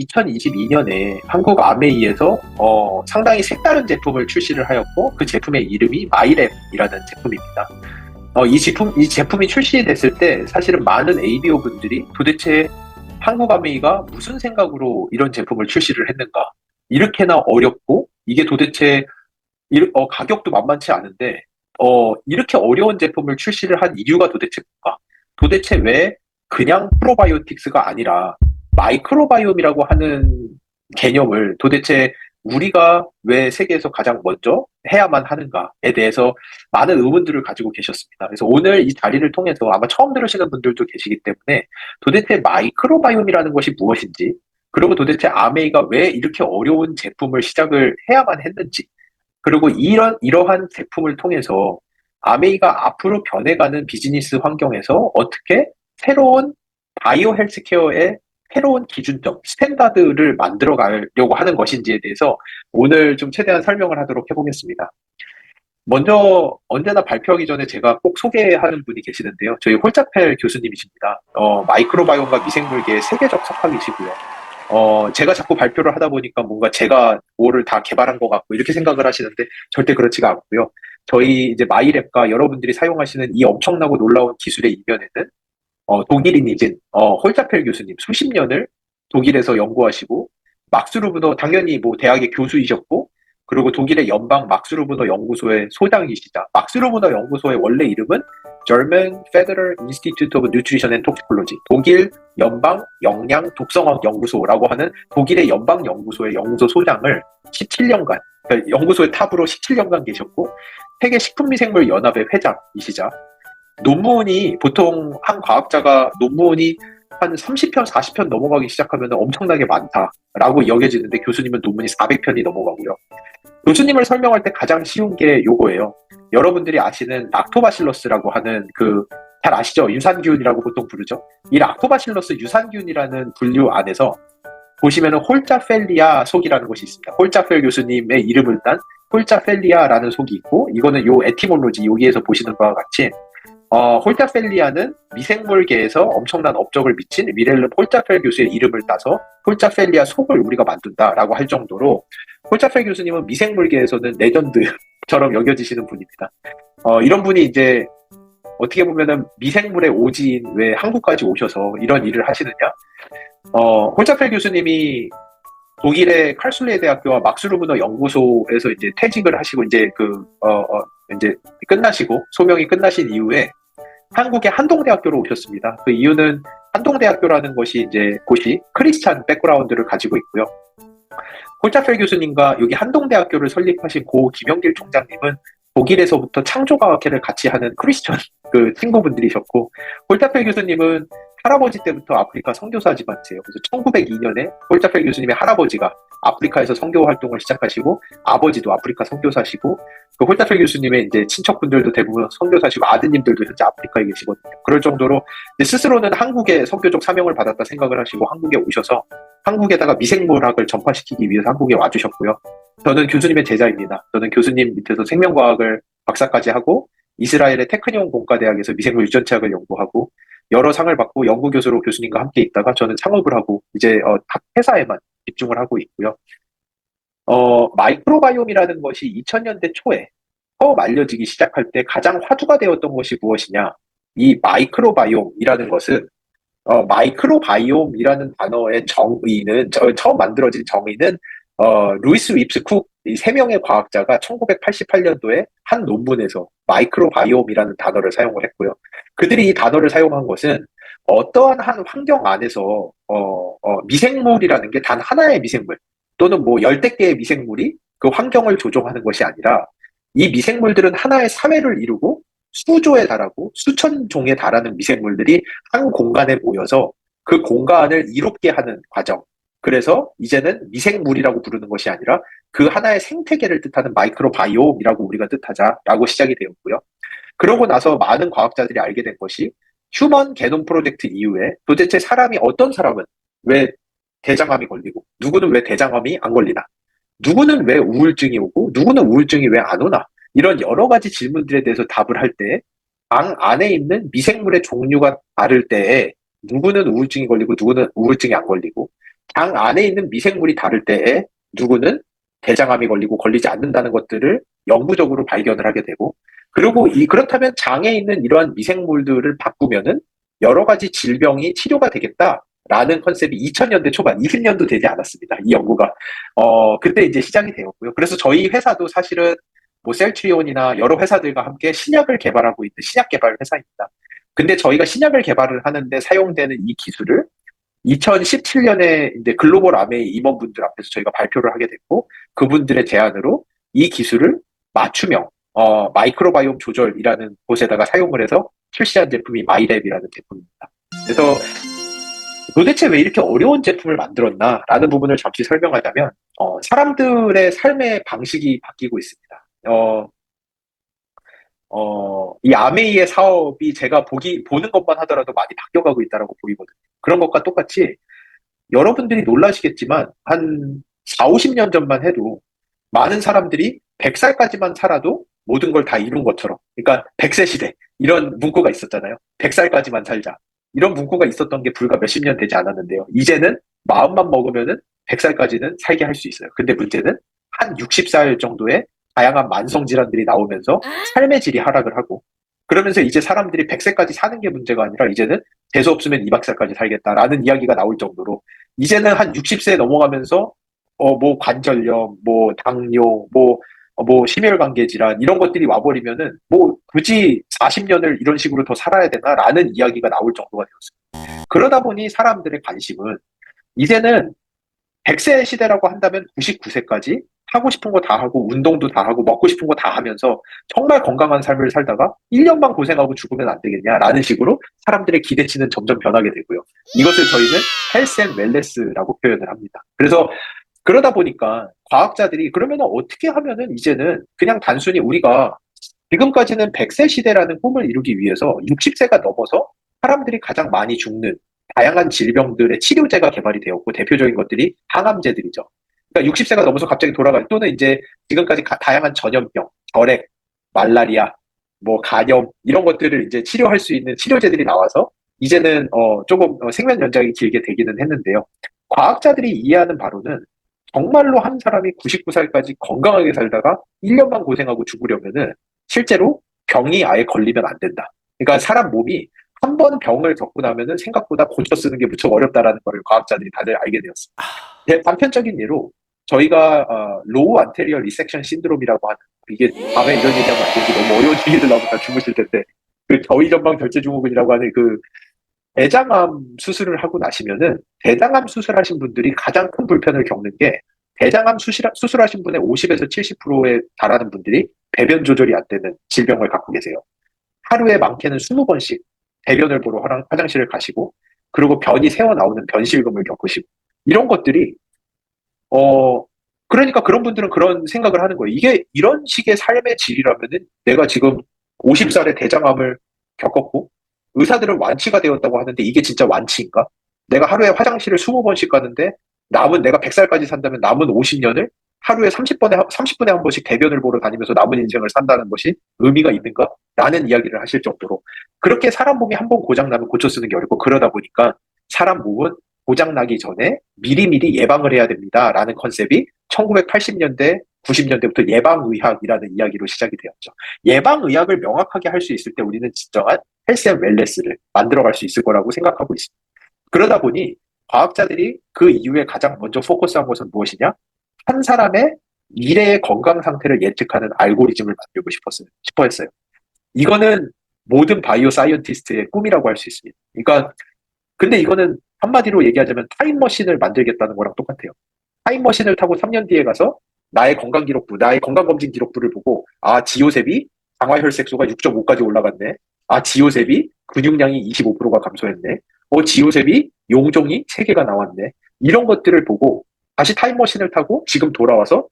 2022년에 한국 아메이에서 상당히 색다른 제품을 출시를 하였고 그 제품의 이름이 마이랩이라는 제품입니다. 이 제품이 출시됐을 때 사실은 많은 ABO 분들이 도대체 한국 아메이가 무슨 생각으로 이런 제품을 출시를 했는가? 이렇게나 어렵고 이게 도대체 가격도 만만치 않은데 이렇게 어려운 제품을 출시를 한 이유가 도대체 뭔가? 도대체 왜 그냥 프로바이오틱스가 아니라 마이크로바이옴이라고 하는 개념을 도대체 우리가 왜 세계에서 가장 먼저 해야만 하는가에 대해서 많은 의문들을 가지고 계셨습니다. 그래서 오늘 이 자리를 통해서 아마 처음 들으시는 분들도 계시기 때문에 도대체 마이크로바이옴이라는 것이 무엇인지, 그리고 도대체 아메이가 왜 이렇게 어려운 제품을 시작을 해야만 했는지, 그리고 이러한 제품을 통해서 아메이가 앞으로 변해가는 비즈니스 환경에서 어떻게 새로운 바이오 헬스케어의 새로운 기준점, 스탠다드를 만들어 가려고 하는 것인지에 대해서 오늘 좀 최대한 설명을 하도록 해보겠습니다. 먼저 언제나 발표하기 전에 제가 꼭 소개하는 분이 계시는데요. 저희 홀자펠 교수님이십니다. 마이크로바이옴과 미생물계의 세계적 석학이시고요. 제가 자꾸 발표를 하다 보니까 뭔가 제가 뭐를 다 개발한 것 같고 이렇게 생각을 하시는데 절대 그렇지가 않고요. 저희 이제 마이랩과 여러분들이 사용하시는 이 엄청나고 놀라운 기술의 이면에는 독일인이신 홀자펠 교수님 수십 년을 독일에서 연구하시고 막스루브너 당연히 뭐 대학의 교수이셨고, 그리고 독일의 연방 막스루브너 연구소의 소장이시자. 막스루브너 연구소의 원래 이름은 German Federal Institute of Nutrition and Toxicology, 독일 연방 영양 독성학 연구소라고 하는 독일의 연방 연구소의 연구소 소장을 17년간, 그러니까 연구소의 탑으로 17년간 계셨고 세계 식품미생물 연합의 회장이시자, 논문이 보통 한 과학자가 논문이 한 30편, 40편 넘어가기 시작하면 엄청나게 많다라고 여겨지는데 교수님은 논문이 400편이 넘어가고요. 교수님을 설명할 때 가장 쉬운 게 요거예요. 여러분들이 아시는 락토바실러스라고 하는 잘 아시죠? 유산균이라고 보통 부르죠. 이 락토바실러스 유산균이라는 분류 안에서 보시면은 홀자펠리아 속이라는 것이 있습니다. 홀자펠 교수님의 이름을 딴 홀자펠리아라는 속이 있고, 이거는 요 에티몰로지 여기에서 보시는 바와 같이 홀자펠리아는 미생물계에서 엄청난 업적을 미친 미렐르 홀자펠 교수의 이름을 따서 홀자펠리아 속을 우리가 만든다라고 할 정도로 홀자펠 교수님은 미생물계에서는 레전드처럼 여겨지시는 분입니다. 이런 분이 이제 어떻게 보면은 미생물의 오지인 왜 한국까지 오셔서 이런 일을 하시느냐? 홀자펠 교수님이 독일의 칼슐레 대학교와 막스루브너 연구소에서 이제 퇴직을 하시고 이제 이제 끝나시고 소명이 끝나신 이후에 한국의 한동대학교로 오셨습니다. 그 이유는 한동대학교라는 곳이 크리스찬 백그라운드를 가지고 있고요. 홀자펠 교수님과 여기 한동대학교를 설립하신 고 김영길 총장님은 독일에서부터 창조과학회를 같이 하는 크리스천 친구분들이셨고, 홀자펠 교수님은 할아버지 때부터 아프리카 선교사 집안이세요. 그래서 1902년에 홀자펠 교수님의 할아버지가 아프리카에서 선교 활동을 시작하시고, 아버지도 아프리카 선교사시고, 그 홀자펠 교수님의 이제 친척분들도 대부분 선교사시고, 아드님들도 현재 아프리카에 계시거든요. 그럴 정도로 스스로는 한국의 선교적 사명을 받았다 생각을 하시고 한국에 오셔서 한국에다가 미생물학을 전파시키기 위해서 한국에 와주셨고요. 저는 교수님의 제자입니다. 저는 교수님 밑에서 생명과학을 박사까지 하고 이스라엘의 테크니온 공과대학에서 미생물 유전체학을 연구하고 여러 상을 받고 연구교수로 교수님과 함께 있다가 저는 창업을 하고 이제 각 회사에만 집중을 하고 있고요. 마이크로바이옴이라는 것이 2000년대 초에 처음 알려지기 시작할 때 가장 화두가 되었던 것이 무엇이냐? 이 마이크로바이옴이라는 것은 마이크로바이옴이라는 단어의 정의는 처음 만들어진 정의는 루이스 윕스 쿡 이 세 명의 과학자가 1988년도에 한 논문에서 마이크로바이옴이라는 단어를 사용을 했고요. 그들이 이 단어를 사용한 것은 어떠한 한 환경 안에서 미생물이라는 게 단 하나의 미생물 또는 뭐 열댓 개의 미생물이 그 환경을 조종하는 것이 아니라 이 미생물들은 하나의 사회를 이루고 수조에 달하고 수천 종에 달하는 미생물들이 한 공간에 모여서 그 공간을 이롭게 하는 과정. 그래서 이제는 미생물이라고 부르는 것이 아니라 그 하나의 생태계를 뜻하는 마이크로바이옴이라고 우리가 뜻하자라고 시작이 되었고요. 그러고 나서 많은 과학자들이 알게 된 것이 휴먼 게놈 프로젝트 이후에 도대체 어떤 사람은 왜 대장암이 걸리고 누구는 왜 대장암이 안 걸리나, 누구는 왜 우울증이 오고 누구는 우울증이 왜 안 오나, 이런 여러 가지 질문들에 대해서 답을 할 때 방 안에 있는 미생물의 종류가 다를 때에 누구는 우울증이 걸리고 누구는 우울증이 안 걸리고, 장 안에 있는 미생물이 다를 때에 누구는 대장암이 걸리고 걸리지 않는다는 것들을 영구적으로 발견을 하게 되고, 그리고 그렇다면 장에 있는 이러한 미생물들을 바꾸면은 여러 가지 질병이 치료가 되겠다라는 컨셉이 2000년대 초반, 20년도 되지 않았습니다. 이 연구가. 그때 이제 시작이 되었고요. 그래서 저희 회사도 사실은 뭐 셀트리온이나 여러 회사들과 함께 신약을 개발하고 있는 신약 개발 회사입니다. 근데 저희가 신약을 개발을 하는데 사용되는 이 기술을 2017년에 이제 글로벌 아메이 임원분들 앞에서 저희가 발표를 하게 됐고, 그분들의 제안으로 이 기술을 맞춤형 마이크로바이옴 조절이라는 곳에다가 사용을 해서 출시한 제품이 마이랩이라는 제품입니다. 그래서 도대체 왜 이렇게 어려운 제품을 만들었나라는 부분을 잠시 설명하자면, 사람들의 삶의 방식이 바뀌고 있습니다. 이 아메이의 사업이 제가 보는 것만 하더라도 많이 바뀌어가고 있다라고 보이거든요. 그런 것과 똑같이 여러분들이 놀라시겠지만 한 4, 50년 전만 해도 많은 사람들이 100살까지만 살아도 모든 걸 다 이룬 것처럼, 그러니까 100세 시대 이런 문구가 있었잖아요. 100살까지만 살자. 이런 문구가 있었던 게 불과 몇십 년 되지 않았는데요. 이제는 마음만 먹으면은 100살까지는 살게 할 수 있어요. 근데 문제는 한 60살 정도의 다양한 만성 질환들이 나오면서 삶의 질이 하락을 하고, 그러면서 이제 사람들이 100세까지 사는 게 문제가 아니라 이제는 재수 없으면 200살까지 살겠다라는 이야기가 나올 정도로, 이제는 한 60세 넘어가면서 뭐 관절염, 뭐 당뇨, 뭐 심혈관계 질환 이런 것들이 와버리면은 뭐 굳이 40년을 이런 식으로 더 살아야 되나라는 이야기가 나올 정도가 되었습니다. 그러다 보니 사람들의 관심은 이제는 100세 시대라고 한다면 99세까지 하고 싶은 거 다 하고 운동도 다 하고 먹고 싶은 거 다 하면서 정말 건강한 삶을 살다가 1년만 고생하고 죽으면 안 되겠냐라는 식으로 사람들의 기대치는 점점 변하게 되고요. 이것을 저희는 헬스 앤 웰네스라고 표현을 합니다. 그래서 그러다 보니까 과학자들이 그러면 어떻게 하면은 이제는 그냥 단순히 우리가 지금까지는 100세 시대라는 꿈을 이루기 위해서 60세가 넘어서 사람들이 가장 많이 죽는 다양한 질병들의 치료제가 개발이 되었고, 대표적인 것들이 항암제들이죠. 그러니까 60세가 넘어서 갑자기 돌아갈, 또는 이제 지금까지 다양한 전염병, 결핵, 말라리아, 뭐 간염 이런 것들을 이제 치료할 수 있는 치료제들이 나와서 이제는 조금 생명 연장이 길게 되기는 했는데요. 과학자들이 이해하는 바로는 정말로 한 사람이 99살까지 건강하게 살다가 1년만 고생하고 죽으려면은 실제로 병이 아예 걸리면 안 된다. 그러니까 사람 몸이 한 번 병을 겪고 나면은 생각보다 고쳐 쓰는 게 무척 어렵다라는 걸 과학자들이 다들 알게 되었습니다. 단편적인 예로 저희가 로우 안테리어 리섹션 신드롬이라고 하는, 이게 밤에 이런 얘기하면 안 되지, 너무 어려운 얘기들 나오면 다 주무실 텐데, 그 저위전방 결제증후군이라고 하는 그 대장암 수술을 하고 나시면은, 대장암 수술하신 분들이 가장 큰 불편을 겪는 게, 대장암 수술하신 분의 50에서 70%에 달하는 분들이 배변 조절이 안 되는 질병을 갖고 계세요. 하루에 많게는 20번씩 대변을 보러 화장실을 가시고, 그리고 변이 새어 나오는 변실금을 겪으시고, 이런 것들이 그러니까 그런 분들은 그런 생각을 하는 거예요. 이게 이런 식의 삶의 질이라면은 내가 지금 50살에 대장암을 겪었고 의사들은 완치가 되었다고 하는데 이게 진짜 완치인가? 내가 하루에 화장실을 20번씩 가는데 내가 100살까지 산다면 남은 50년을 하루에 30분에 한 번씩 대변을 보러 다니면서 남은 인생을 산다는 것이 의미가 있는가? 라는 이야기를 하실 정도로, 그렇게 사람 몸이 한 번 고장나면 고쳐 쓰는 게 어렵고, 그러다 보니까 사람 몸은 고장나기 전에 미리미리 예방을 해야 됩니다라는 컨셉이 1980년대, 90년대부터 예방의학이라는 이야기로 시작이 되었죠. 예방의학을 명확하게 할 수 있을 때 우리는 진정한 헬스 앤 웰네스를 만들어갈 수 있을 거라고 생각하고 있습니다. 그러다 보니 과학자들이 그 이후에 가장 먼저 포커스한 것은 무엇이냐? 한 사람의 미래의 건강 상태를 예측하는 알고리즘을 만들고 싶어 했어요. 이거는 모든 바이오 사이언티스트의 꿈이라고 할 수 있습니다. 그러니까 근데 이거는 한마디로 얘기하자면 타임머신을 만들겠다는 거랑 똑같아요. 타임머신을 타고 3년 뒤에 가서 나의 건강검진 기록부를 보고, 지오셉이 장화혈색소가 6.5까지 올라갔네. 지오셉이 근육량이 25%가 감소했네. 지오셉이 용종이 3개가 나왔네. 이런 것들을 보고 다시 타임머신을 타고 지금 돌아와서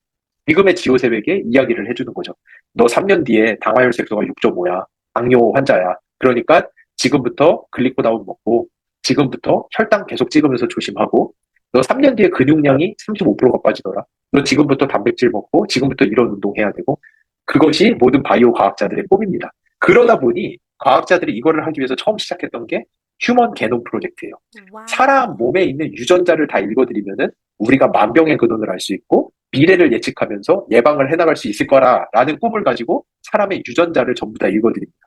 지금의 지오셉에게 이야기를 해주는 거죠. 너 3년 뒤에 당화혈색소가 6.5야. 당뇨 환자야. 그러니까 지금부터 글리코다운 먹고 지금부터 혈당 계속 찍으면서 조심하고, 너 3년 뒤에 근육량이 35%가 빠지더라. 너 지금부터 단백질 먹고 지금부터 이런 운동해야 되고, 그것이 모든 바이오 과학자들의 꿈입니다. 그러다 보니 과학자들이 이거를 하기 위해서 처음 시작했던 게 휴먼 게놈 프로젝트예요. 와우. 사람 몸에 있는 유전자를 다 읽어드리면은 우리가 만병의 근원을 알 수 있고 미래를 예측하면서 예방을 해나갈 수 있을 거라라는 꿈을 가지고 사람의 유전자를 전부 다 읽어드립니다.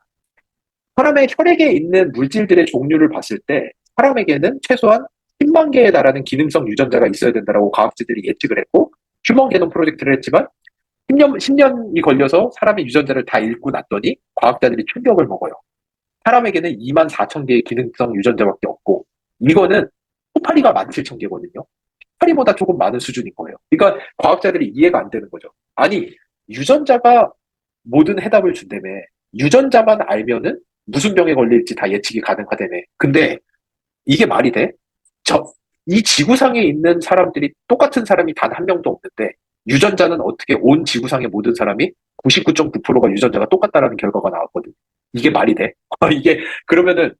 사람의 혈액에 있는 물질들의 종류를 봤을 때 사람에게는 최소한 10만 개에 달하는 기능성 유전자가 있어야 된다고 과학자들이 예측을 했고 휴먼 게놈 프로젝트를 했지만 10년이 걸려서 사람의 유전자를 다 읽고 났더니 과학자들이 충격을 먹어요. 사람에게는 2만 4천 개의 기능성 유전자밖에 없고 이거는 코파리가 1만 7천 개거든요. 코파리보다 조금 많은 수준인 거예요. 그러니까 과학자들이 이해가 안 되는 거죠. 아니 유전자가 모든 해답을 준다며 유전자만 알면은 무슨 병에 걸릴지 다 예측이 가능하다며. 근데 이게 말이 돼? 이 지구상에 있는 사람들이 똑같은 사람이 단 한 명도 없는데 유전자는 어떻게 온 지구상의 모든 사람이 99.9%가 유전자가 똑같다라는 결과가 나왔거든. 이게 말이 돼? 이게 그러면은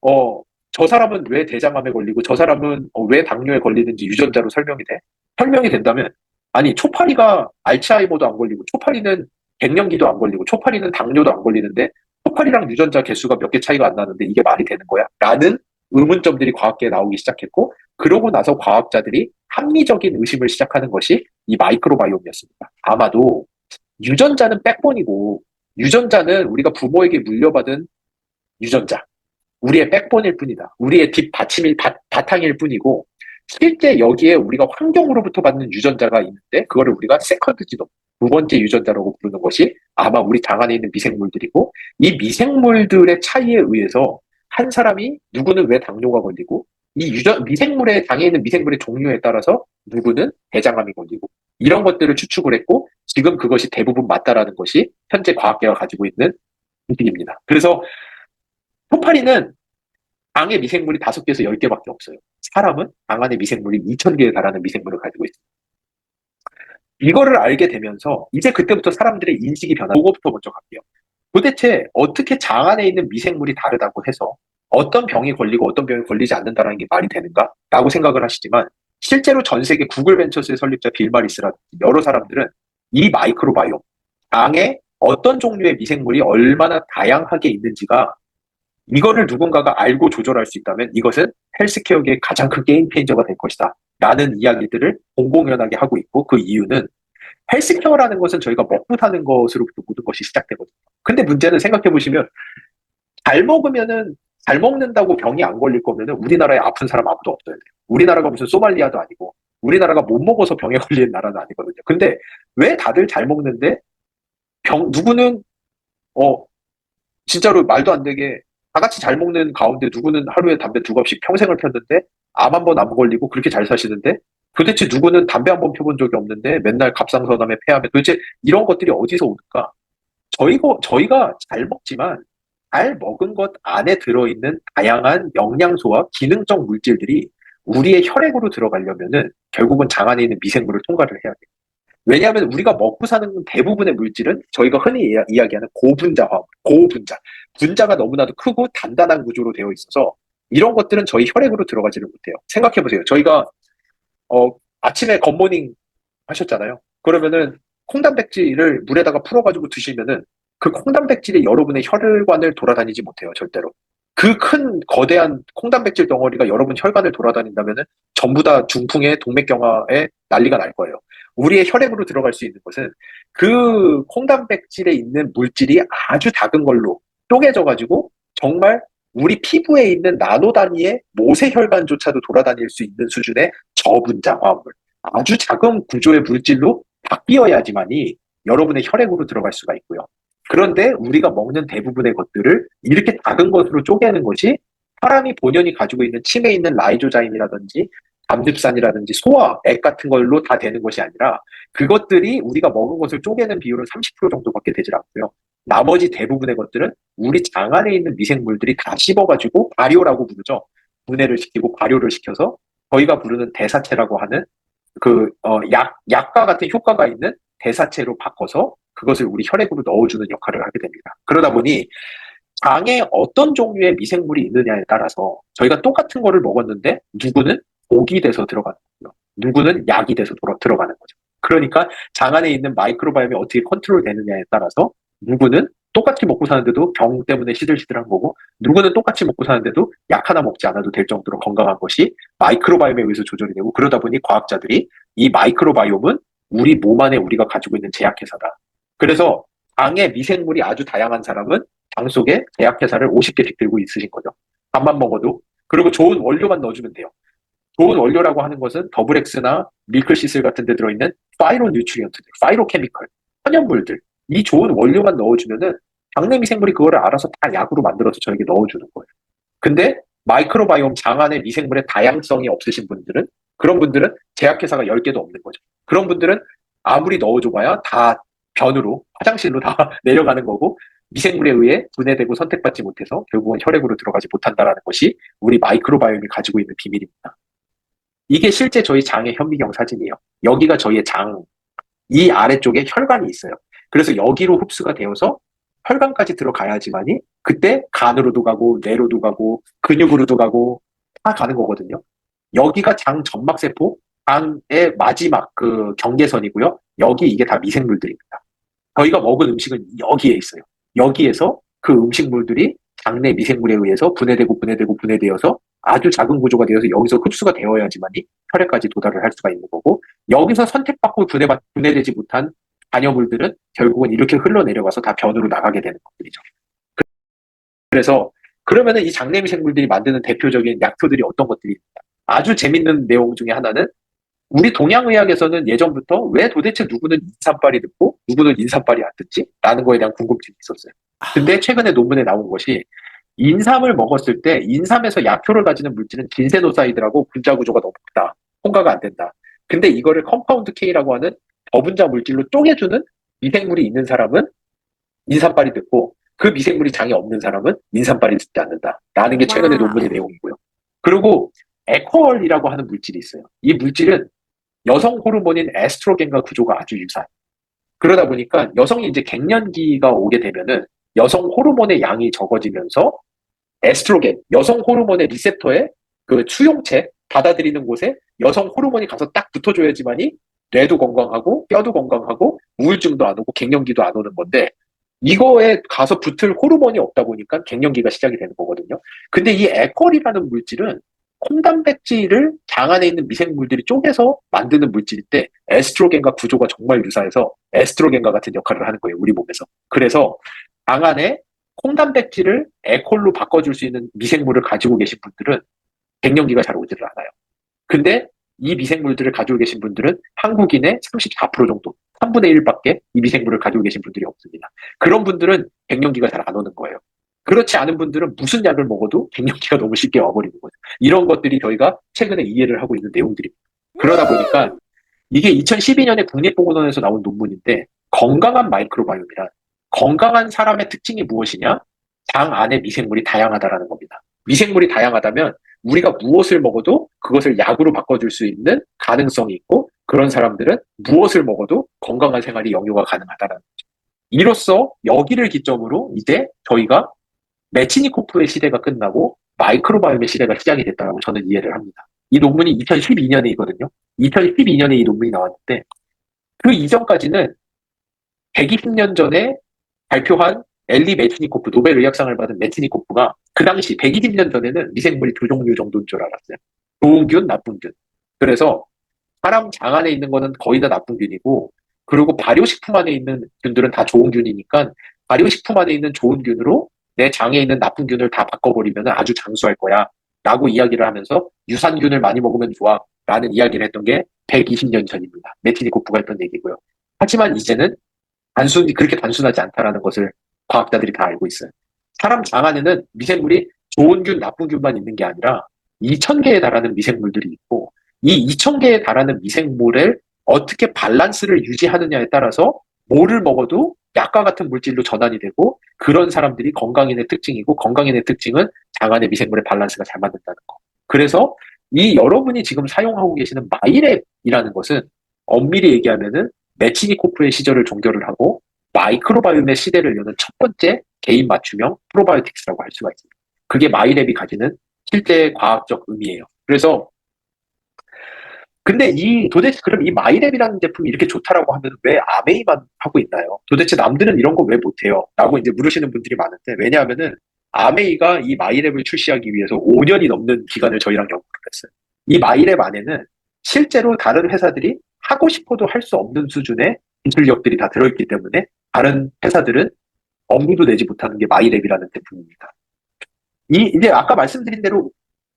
어, 저 사람은 왜 대장암에 걸리고 저 사람은 왜 당뇨에 걸리는지 유전자로 설명이 돼? 설명이 된다면 아니 초파리가 알츠하이머도 안 걸리고 초파리는 갱년기도 안 걸리고 초파리는 당뇨도 안 걸리는데 초파리랑 유전자 개수가 몇 개 차이가 안 나는데 이게 말이 되는 거야? 라는 의문점들이 과학계에 나오기 시작했고 그러고 나서 과학자들이 합리적인 의심을 시작하는 것이 이 마이크로바이옴이었습니다. 아마도 유전자는 백본이고 유전자는 우리가 부모에게 물려받은 유전자, 우리의 백본일 뿐이다. 우리의 뒷받침일 바탕일 뿐이고 실제 여기에 우리가 환경으로부터 받는 유전자가 있는데 그거를 우리가 세컨드 지놈, 두 번째 유전자라고 부르는 것이 아마 우리 장 안에 있는 미생물들이고 이 미생물들의 차이에 의해서 한 사람이 누구는 왜 당뇨가 걸리고 이 미생물의 장에 있는 미생물의 종류에 따라서 누구는 대장암이 걸리고 이런 것들을 추측을 했고 지금 그것이 대부분 맞다라는 것이 현재 과학계가 가지고 있는 지식입니다. 그래서 토파리는 장에 미생물이 5개에서 10개밖에 없어요. 사람은 장 안에 미생물이 2,000개에 달하는 미생물을 가지고 있습니다. 이거를 알게 되면서 이제 그때부터 사람들의 인식이 변하고 그거부터 먼저 갈게요. 도대체 어떻게 장 안에 있는 미생물이 다르다고 해서 어떤 병이 걸리고 어떤 병이 걸리지 않는다는 게 말이 되는가? 라고 생각을 하시지만 실제로 전 세계 구글 벤처스의 설립자 빌 마리스라든지 여러 사람들은 이 마이크로바이옴, 장에 어떤 종류의 미생물이 얼마나 다양하게 있는지가 이거를 누군가가 알고 조절할 수 있다면 이것은 헬스케어계의 가장 큰 게임 체인저가 될 것이다. 라는 이야기들을 공공연하게 하고 있고 그 이유는 헬스케어라는 것은 저희가 먹고 사는 것으로부터 모든 것이 시작되거든요. 근데 문제는 생각해 보시면 잘 먹으면은 잘 먹는다고 병이 안 걸릴 거면은 우리나라에 아픈 사람 아무도 없어야 돼요. 우리나라가 무슨 소말리아도 아니고 우리나라가 못 먹어서 병에 걸리는 나라는 아니거든요. 근데 왜 다들 잘 먹는데 누구는 어 진짜로 말도 안 되게 다 같이 잘 먹는 가운데 누구는 하루에 담배 2갑씩 평생을 폈는데 암 한 번 안 걸리고 그렇게 잘 사시는데 도대체 누구는 담배 한 번 펴본 적이 없는데 맨날 갑상선암에 폐암에 도대체 이런 것들이 어디서 오는가? 저희가 잘 먹지만 잘 먹은 것 안에 들어있는 다양한 영양소와 기능적 물질들이 우리의 혈액으로 들어가려면은 결국은 장 안에 있는 미생물을 통과를 해야 돼요. 왜냐하면 우리가 먹고 사는 대부분의 물질은 저희가 흔히 이야기하는 고분자 화합, 고분자. 분자가 너무나도 크고 단단한 구조로 되어 있어서 이런 것들은 저희 혈액으로 들어가지를 못해요. 생각해보세요. 저희가 아침에 굿모닝 하셨잖아요. 그러면은 콩단백질을 물에다가 풀어가지고 드시면은 그 콩단백질이 여러분의 혈관을 돌아다니지 못해요. 절대로. 그 큰 거대한 콩단백질 덩어리가 여러분 혈관을 돌아다닌다면은 전부 다 중풍에 동맥경화에 난리가 날 거예요. 우리의 혈액으로 들어갈 수 있는 것은 그 콩단백질에 있는 물질이 아주 작은 걸로 쪼개져가지고 정말 우리 피부에 있는 나노 단위의 모세혈관조차도 돌아다닐 수 있는 수준의 저분자 화합물. 아주 작은 구조의 물질로 바뀌어야지만이 여러분의 혈액으로 들어갈 수가 있고요. 그런데 우리가 먹는 대부분의 것들을 이렇게 작은 것으로 쪼개는 것이 사람이 본연이 가지고 있는 침에 있는 라이조자임이라든지 담즙산이라든지 소화, 액 같은 걸로 다 되는 것이 아니라 그것들이 우리가 먹은 것을 쪼개는 비율은 30% 정도밖에 되질 않고요. 나머지 대부분의 것들은 우리 장 안에 있는 미생물들이 다 씹어가지고 발효라고 부르죠. 분해를 시키고 발효를 시켜서 저희가 부르는 대사체라고 하는 약과 같은 효과가 있는 대사체로 바꿔서 그것을 우리 혈액으로 넣어주는 역할을 하게 됩니다. 그러다 보니 장에 어떤 종류의 미생물이 있느냐에 따라서 저희가 똑같은 거를 먹었는데 누구는 독이 돼서 들어가는 거고요. 누구는 약이 돼서 들어가는 거죠. 그러니까 장 안에 있는 마이크로바이옴이 어떻게 컨트롤 되느냐에 따라서 누구는 똑같이 먹고 사는데도 병 때문에 시들시들한 거고, 누구는 똑같이 먹고 사는데도 약 하나 먹지 않아도 될 정도로 건강한 것이 마이크로바이옴에 의해서 조절이 되고, 그러다 보니 과학자들이 이 마이크로바이옴은 우리 몸 안에 우리가 가지고 있는 제약회사다. 그래서 장에 미생물이 아주 다양한 사람은 장 속에 제약회사를 50개씩 들고 있으신 거죠. 밥만 먹어도. 그리고 좋은 원료만 넣어주면 돼요. 좋은 원료라고 하는 것은 더블엑스나 밀크시슬 같은 데 들어있는 파이로 뉴트리언트들, 파이로 케미컬, 천연물들, 이 좋은 원료만 넣어주면은 장내 미생물이 그거를 알아서 다 약으로 만들어서 저에게 넣어주는 거예요. 근데 마이크로바이옴 장 안에 미생물의 다양성이 없으신 분들은, 그런 분들은 제약회사가 10개도 없는 거죠. 그런 분들은 아무리 넣어줘봐야 다 변으로, 화장실로 다 내려가는 거고, 미생물에 의해 분해되고 선택받지 못해서 결국은 혈액으로 들어가지 못한다는 것이 우리 마이크로바이옴이 가지고 있는 비밀입니다. 이게 실제 저희 장의 현미경 사진이에요. 여기가 저희의 장, 이 아래쪽에 혈관이 있어요. 그래서 여기로 흡수가 되어서 혈관까지 들어가야지만이 그때 간으로도 가고 뇌로도 가고 근육으로도 가고 다 가는 거거든요. 여기가 장 점막세포, 장의 마지막 그 경계선이고요. 여기 이게 다 미생물들입니다. 저희가 먹은 음식은 여기에 있어요. 여기에서 그 음식물들이 장내 미생물에 의해서 분해되어서 아주 작은 구조가 되어서 여기서 흡수가 되어야지만이 혈액까지 도달을 할 수가 있는 거고, 여기서 선택받고 분해되지 못한 잔여물들은 결국은 이렇게 흘러내려가서 다 변으로 나가게 되는 것들이죠. 그래서 그러면은 이 장내 미생물들이 만드는 대표적인 약효들이 어떤 것들이 있냐. 아주 재밌는 내용 중에 하나는, 우리 동양의학에서는 예전부터 왜 도대체 누구는 인삼빨이 듣고 누구는 인삼빨이 안 듣지? 라는 거에 대한 궁금증이 있었어요. 근데 최근에 논문에 나온 것이, 인삼을 먹었을 때 인삼에서 약효를 가지는 물질은 긴세노사이드라고 분자 구조가 너무 크다. 혼과가 안 된다. 근데 이거를 컴파운드 K라고 하는 저분자 물질로 쪼개주는 미생물이 있는 사람은 인삼빨이 듣고, 그 미생물이 장에 없는 사람은 인삼빨이 듣지 않는다. 라는 게 최근의 논문의 내용이고요. 그리고 에코얼이라고 하는 물질이 있어요. 이 물질은 여성 호르몬인 에스트로겐과 구조가 아주 유사해요. 그러다 보니까 여성이 이제 갱년기가 오게 되면은 여성 호르몬의 양이 적어지면서 에스트로겐, 여성 호르몬의 리셉터에 그 수용체, 받아들이는 곳에 여성 호르몬이 가서 딱 붙어줘야지만이 뇌도 건강하고 뼈도 건강하고 우울증도 안 오고 갱년기도 안 오는 건데, 이거에 가서 붙을 호르몬이 없다 보니까 갱년기가 시작이 되는 거거든요. 근데 이 에콜이라는 물질은 콩단백질을 장 안에 있는 미생물들이 쪼개서 만드는 물질일 때 에스트로겐과 구조가 정말 유사해서 에스트로겐과 같은 역할을 하는 거예요, 우리 몸에서. 그래서 장 안에 콩단백질을 에콜로 바꿔줄 수 있는 미생물을 가지고 계신 분들은 갱년기가 잘 오지를 않아요. 근데 이 미생물들을 가지고 계신 분들은 한국인의 34% 정도, 3분의 1밖에 이 미생물을 가지고 계신 분들이 없습니다. 그런 분들은 갱년기가 잘 안 오는 거예요. 그렇지 않은 분들은 무슨 약을 먹어도 갱년기가 너무 쉽게 와버리는 거죠. 이런 것들이 저희가 최근에 이해를 하고 있는 내용들입니다. 그러다 보니까 이게 2012년에 국립보건원에서 나온 논문인데, 건강한 마이크로바이옴이란, 건강한 사람의 특징이 무엇이냐? 장 안에 미생물이 다양하다라는 겁니다. 미생물이 다양하다면 우리가 무엇을 먹어도 그것을 약으로 바꿔줄 수 있는 가능성이 있고, 그런 사람들은 무엇을 먹어도 건강한 생활이 영유가 가능하다는 거죠. 이로써 여기를 기점으로 이제 저희가 메치니코프의 시대가 끝나고 마이크로바이옴의 시대가 시작이 됐다고 저는 이해를 합니다. 이 논문이 2012년에이거든요. 2012년에 이 논문이 나왔는데, 그 이전까지는 120년 전에 발표한 엘리 메트니코프, 노벨 의학상을 받은 메트니코프가 그 당시 120년 전에는 미생물이 두 종류 정도인 줄 알았어요. 좋은 균, 나쁜 균. 그래서 사람 장 안에 있는 거는 거의 다 나쁜 균이고, 그리고 발효식품 안에 있는 균들은 다 좋은 균이니까 발효식품 안에 있는 좋은 균으로 내 장에 있는 나쁜 균을 다 바꿔버리면 아주 장수할 거야 라고 이야기를 하면서 유산균을 많이 먹으면 좋아 라는 이야기를 했던 게 120년 전입니다. 메트니코프가 했던 얘기고요. 하지만 이제는 그렇게 단순하지 않다라는 것을 과학자들이 다 알고 있어요. 사람 장 안에는 미생물이 좋은 균, 나쁜 균만 있는 게 아니라 2,000개에 달하는 미생물들이 있고, 이 2,000개에 달하는 미생물을 어떻게 밸런스를 유지하느냐에 따라서 뭐를 먹어도 약과 같은 물질로 전환이 되고, 그런 사람들이 건강인의 특징이고, 건강인의 특징은 장 안의 미생물의 밸런스가 잘 맞는다는 거. 그래서 이 여러분이 지금 사용하고 계시는 마이랩이라는 것은 엄밀히 얘기하면은 메치니코프의 시절을 종결을 하고 마이크로바이옴의 시대를 여는 첫 번째 개인 맞춤형 프로바이오틱스라고 할 수가 있습니다. 그게 마이랩이 가지는 실제 과학적 의미예요. 그래서 근데 도대체 그럼 이 마이랩이라는 제품이 이렇게 좋다라고 하면 왜 아메이만 하고 있나요? 도대체 남들은 이런 거 왜 못해요? 라고 이제 물으시는 분들이 많은데, 왜냐하면은 아메이가 이 마이랩을 출시하기 위해서 5년이 넘는 기간을 저희랑 연구를 했어요. 이 마이랩 안에는 실제로 다른 회사들이 하고 싶어도 할 수 없는 수준의 기술력들이 다 들어있기 때문에 다른 회사들은 엄두도 내지 못하는 게 마이랩이라는 제품입니다. 이제 아까 말씀드린 대로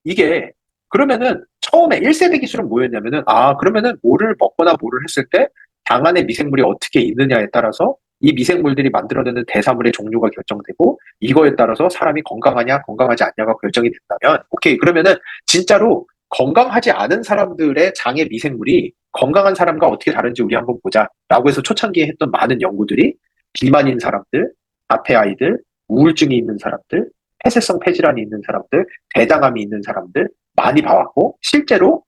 이게 그러면은 처음에 1세대 기술은 뭐였냐면은 그러면은 뭐를 먹거나 뭐를 했을 때 장 안에 미생물이 어떻게 있느냐에 따라서 이 미생물들이 만들어내는 대사물의 종류가 결정되고 이거에 따라서 사람이 건강하냐 건강하지 않냐가 결정이 된다면 오케이 그러면은 진짜로 건강하지 않은 사람들의 장의 미생물이 건강한 사람과 어떻게 다른지 우리 한번 보자라고 해서 초창기에 했던 많은 연구들이 비만인 사람들, 자폐 아이들, 우울증이 있는 사람들, 폐쇄성 폐질환이 있는 사람들, 대장암이 있는 사람들 많이 봐왔고 실제로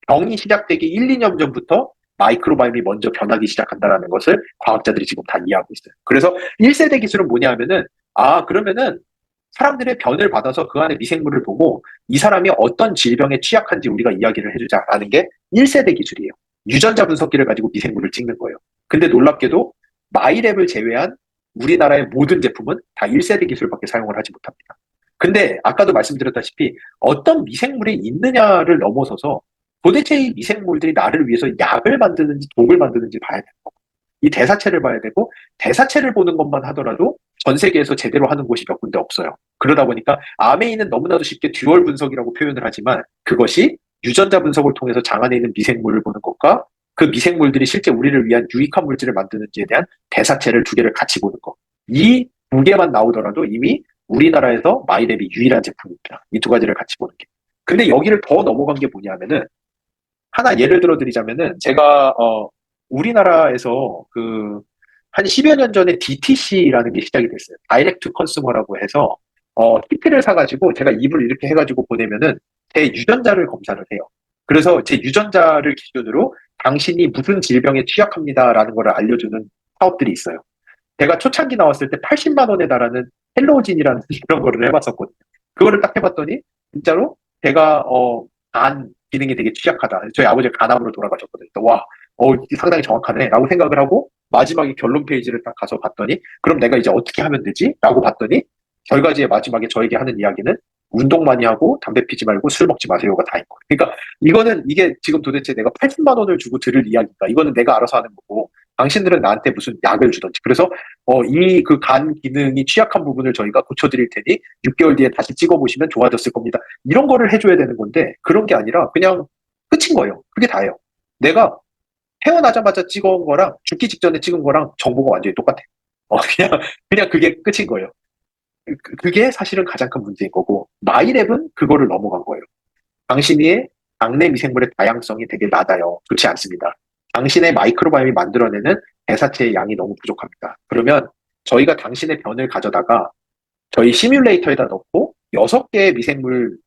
병이 시작되기 1, 2년 전부터 마이크로바이옴이 먼저 변하기 시작한다는 것을 과학자들이 지금 다 이해하고 있어요. 그래서 1세대 기술은 뭐냐 하면은 그러면은 사람들의 변을 받아서 그 안에 미생물을 보고 이 사람이 어떤 질병에 취약한지 우리가 이야기를 해주자라는 게 1세대 기술이에요. 유전자 분석기를 가지고 미생물을 찍는 거예요. 근데 놀랍게도 마이랩을 제외한 우리나라의 모든 제품은 다 1세대 기술밖에 사용을 하지 못합니다. 근데 아까도 말씀드렸다시피 어떤 미생물이 있느냐를 넘어서서 도대체 이 미생물들이 나를 위해서 약을 만드는지 독을 만드는지 봐야 되는 거고 이 대사체를 봐야 되고 대사체를 보는 것만 하더라도 전 세계에서 제대로 하는 곳이 몇 군데 없어요. 그러다 보니까 아메이는 너무나도 쉽게 듀얼 분석이라고 표현을 하지만 그것이 유전자 분석을 통해서 장 안에 있는 미생물을 보는 것과 그 미생물들이 실제 우리를 위한 유익한 물질을 만드는지에 대한 대사체를 두 개를 같이 보는 것. 이 두 개만 나오더라도 이미 우리나라에서 마이랩이 유일한 제품입니다. 이 두 가지를 같이 보는 게. 근데 여기를 더 넘어간 게 뭐냐면은 하나 예를 들어 드리자면은 제가 우리나라에서 한 10여 년 전에 DTC라는 게 시작이 됐어요. 다이렉트 컨슈머라고 해서 키트를 사가지고 제가 입을 이렇게 해가지고 보내면은 제 유전자를 검사를 해요. 그래서 제 유전자를 기준으로 당신이 무슨 질병에 취약합니다라는 걸 알려주는 사업들이 있어요. 제가 초창기 나왔을 때 80만 원에 달하는 헬로진이라는 그런 거를 해봤었거든요. 그거를 딱 해봤더니 진짜로 제가 간 기능이 되게 취약하다. 저희 아버지가 간암으로 돌아가셨거든요. 와, 상당히 정확하네라고 생각을 하고 마지막에 결론 페이지를 딱 가서 봤더니 그럼 내가 이제 어떻게 하면 되지? 라고 봤더니 결과지의 마지막에 저에게 하는 이야기는 운동 많이 하고 담배 피지 말고 술 먹지 마세요가 다인 거예요. 그러니까 이게 지금 도대체 내가 80만 원을 주고 들을 이야기인가? 이거는 내가 알아서 하는 거고 당신들은 나한테 무슨 약을 주던지. 그래서 이 간 기능이 취약한 부분을 저희가 고쳐드릴 테니 6개월 뒤에 다시 찍어보시면 좋아졌을 겁니다. 이런 거를 해줘야 되는 건데 그런 게 아니라 그냥 끝인 거예요. 그게 다예요. 내가 태어나자마자 찍은 거랑 죽기 직전에 찍은 거랑 정보가 완전히 똑같아요. 그냥 그게 끝인 거예요. 그게 사실은 가장 큰 문제인 거고 마이랩은 그거를 넘어간 거예요. 당신의 장내 미생물의 다양성이 되게 낮아요. 좋지 않습니다. 당신의 마이크로바이옴이 만들어내는 대사체의 양이 너무 부족합니다. 그러면 저희가 당신의 변을 가져다가 저희 시뮬레이터에다 넣고 6개의 미생물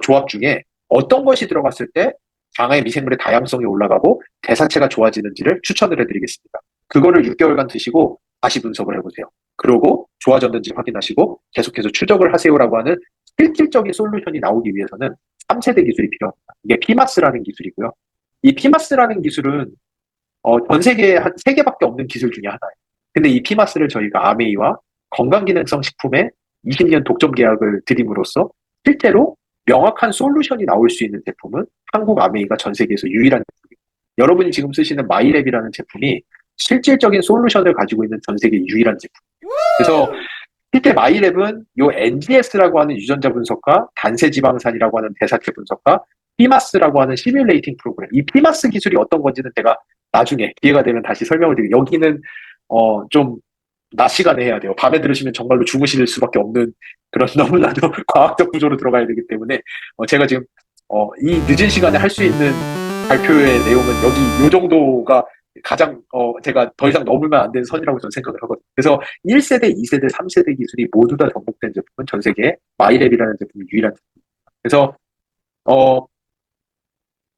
조합 중에 어떤 것이 들어갔을 때 장의 미생물의 다양성이 올라가고 대사체가 좋아지는지를 추천을 해드리겠습니다. 그거를 6개월간 드시고 다시 분석을 해보세요. 그러고 좋아졌는지 확인하시고 계속해서 추적을 하세요라고 하는 실질적인 솔루션이 나오기 위해서는 3세대 기술이 필요합니다. 이게 피마스라는 기술이고요. 이 피마스라는 기술은 전 세계에 한 3개밖에 없는 기술 중에 하나예요. 근데 이 피마스를 저희가 아메이와 건강기능성 식품에 20년 독점 계약을 드림으로써 실제로 명확한 솔루션이 나올 수 있는 제품은 한국 아메이가 전 세계에서 유일한 제품입니다. 여러분이 지금 쓰시는 마이랩이라는 제품이 실질적인 솔루션을 가지고 있는 전 세계 유일한 제품. 그래서 실제 마이랩은 요 NGS라고 하는 유전자 분석과 단세지방산이라고 하는 대사체 분석과 피마스라고 하는 시뮬레이팅 프로그램. 이 피마스 기술이 어떤 건지는 제가 나중에 기회가 되면 다시 설명을 드리고 여기는 좀 낮 시간에 해야 돼요. 밤에 들으시면 정말로 주무실 수밖에 없는 그런 너무나도 과학적 구조로 들어가야 되기 때문에 제가 지금 이 늦은 시간에 할 수 있는 발표의 내용은 여기 요 정도가 가장 제가 더 이상 넘으면 안 되는 선이라고 저는 생각을 하거든요. 그래서 1세대, 2세대, 3세대 기술이 모두 다 접목된 제품은 전 세계에 마이랩이라는 제품이 유일한 제품입니다. 그래서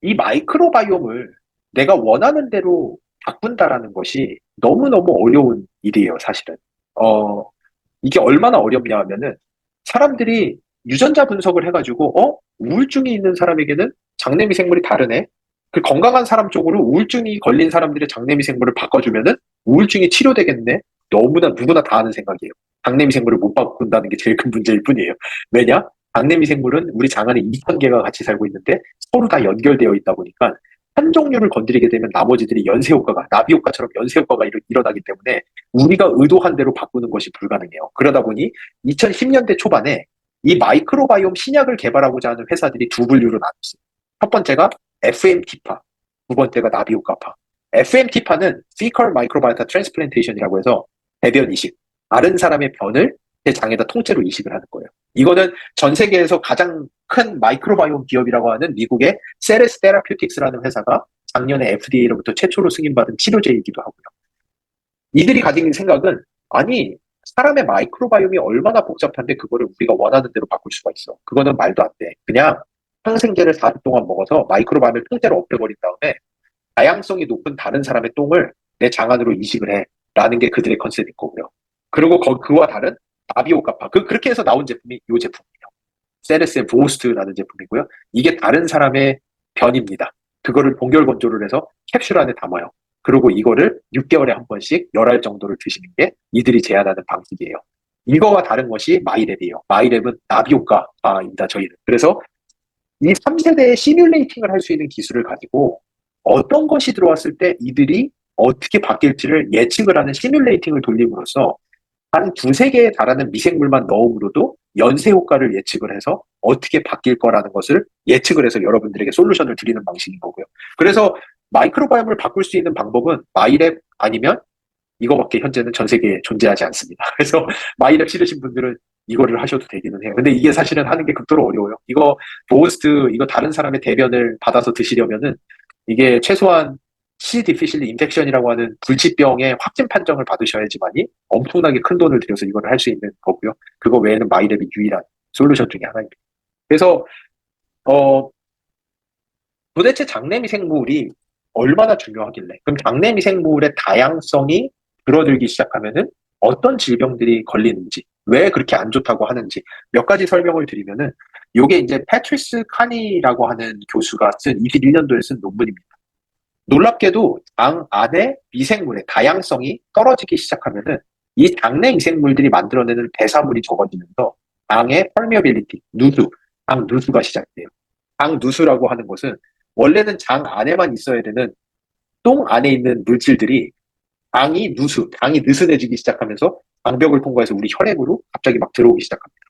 이 마이크로바이옴을 내가 원하는 대로 바꾼다라는 것이 너무너무 어려운 일이에요, 사실은. 이게 얼마나 어렵냐 하면은 사람들이 유전자 분석을 해가지고, 우울증이 있는 사람에게는 장내 미생물이 다르네? 그 건강한 사람 쪽으로 우울증이 걸린 사람들의 장내미생물을 바꿔주면은 우울증이 치료되겠네? 너무나 누구나 다 하는 생각이에요. 장내미생물을 못 바꾼다는 게 제일 큰 문제일 뿐이에요. 왜냐? 장내미생물은 우리 장 안에 2,000개가 같이 살고 있는데 서로 다 연결되어 있다 보니까 한 종류를 건드리게 되면 나머지들이 연쇄 효과가, 나비 효과처럼 연쇄 효과가 일어나기 때문에 우리가 의도한 대로 바꾸는 것이 불가능해요. 그러다 보니 2010년대 초반에 이 마이크로바이옴 신약을 개발하고자 하는 회사들이 두 분류로 나눴어요. 첫 번째가 FMT파, 두 번째가 나비효과파. FMT파는 Fecal Microbiota Transplantation이라고 해서 배변 이식, 다른 사람의 변을 제 장에다 통째로 이식을 하는 거예요. 이거는 전 세계에서 가장 큰 마이크로바이옴 기업이라고 하는 미국의 세레스 테라퓨틱스라는 회사가 작년에 FDA로부터 최초로 승인받은 치료제이기도 하고요. 이들이 가진 생각은 아니 사람의 마이크로바이옴이 얼마나 복잡한데 그거를 우리가 원하는 대로 바꿀 수가 있어. 그거는 말도 안 돼. 그냥 항생제를 4주 동안 먹어서 마이크로바이옴을 통째로 없애버린 다음에 다양성이 높은 다른 사람의 똥을 내 장 안으로 이식을 해. 라는 게 그들의 컨셉인 거고요. 그리고 그와 다른 나비오카파. 그렇게 해서 나온 제품이 이 제품이에요. 세레스의 보스트라는 제품이고요. 이게 다른 사람의 변입니다. 그거를 동결 건조를 해서 캡슐 안에 담아요. 그리고 이거를 6개월에 한 번씩 10알 정도를 드시는 게 이들이 제안하는 방식이에요. 이거와 다른 것이 마이랩이에요. 마이랩은 나비효과입니다, 저희는. 그래서 이 3세대의 시뮬레이팅을 할 수 있는 기술을 가지고 어떤 것이 들어왔을 때 이들이 어떻게 바뀔지를 예측을 하는 시뮬레이팅을 돌림으로써 한 두세 개에 달하는 미생물만 넣음으로도 연쇄 효과를 예측을 해서 어떻게 바뀔 거라는 것을 예측을 해서 여러분들에게 솔루션을 드리는 방식인 거고요. 그래서 마이크로바이옴을 바꿀 수 있는 방법은 마이랩 아니면 이거밖에 현재는 전 세계에 존재하지 않습니다. 그래서 마이랩 싫으신 분들은 이거를 하셔도 되기는 해요. 근데 이게 사실은 하는 게 극도로 어려워요. 이거 보스트, 이거 다른 사람의 대변을 받아서 드시려면은 이게 최소한 C. difficile infection이라고 하는 불치병의 확진 판정을 받으셔야지만이 엄청나게 큰 돈을 들여서 이걸 할 수 있는 거고요. 그거 외에는 마이랩이 유일한 솔루션 중에 하나입니다. 그래서 도대체 장내미생물이 얼마나 중요하길래? 그럼 장내미생물의 다양성이 줄어들기 시작하면은 어떤 질병들이 걸리는지, 왜 그렇게 안 좋다고 하는지 몇 가지 설명을 드리면은 요게 이제 패트리스 카니라고 하는 교수가 쓴 21년도에 쓴 논문입니다. 놀랍게도 장 안에 미생물의 다양성이 떨어지기 시작하면은 이 장내 미생물들이 만들어내는 배사물이 적어지면서 장의 permeability, 누수, 장 누수가 시작돼요. 장 누수라고 하는 것은 원래는 장 안에만 있어야 되는 똥 안에 있는 물질들이 장이 느슨해지기 시작하면서 장벽을 통과해서 우리 혈액으로 갑자기 막 들어오기 시작합니다.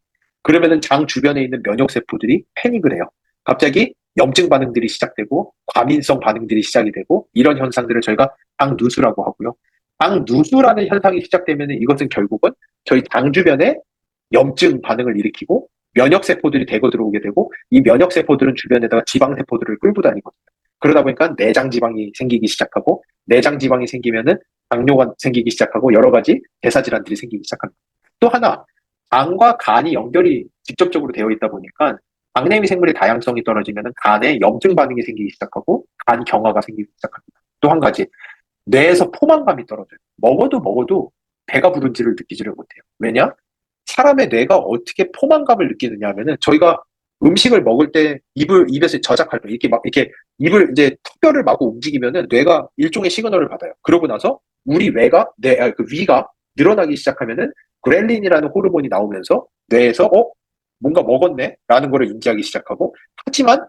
그러면은 장 주변에 있는 면역세포들이 패닉을 해요. 갑자기 염증 반응들이 시작되고 과민성 반응들이 시작이 되고 이런 현상들을 저희가 장 누수라고 하고요. 장 누수라는 현상이 시작되면은 이것은 결국은 저희 장 주변에 염증 반응을 일으키고 면역세포들이 대거 들어오게 되고 이 면역세포들은 주변에다가 지방세포들을 끌고 다니거든요. 그러다 보니까 내장 지방이 생기기 시작하고 내장 지방이 생기면은 당뇨가 생기기 시작하고 여러 가지 대사질환들이 생기기 시작합니다. 또 하나, 장과 간이 연결이 직접적으로 되어 있다 보니까 장내미생물의 다양성이 떨어지면 간에 염증 반응이 생기기 시작하고 간 경화가 생기기 시작합니다. 또 한 가지, 뇌에서 포만감이 떨어져요. 먹어도 배가 부른지를 느끼지를 못해요. 왜냐? 사람의 뇌가 어떻게 포만감을 느끼느냐 하면은 저희가 음식을 먹을 때 입에서 저작할 때 이렇게 입을 이제 턱뼈를 마구 움직이면은 뇌가 일종의 시그널을 받아요. 그러고 나서 우리 그 위가 늘어나기 시작하면은 그렐린이라는 호르몬이 나오면서 뇌에서 뭔가 먹었네 라는 거를 인지하기 시작하고 하지만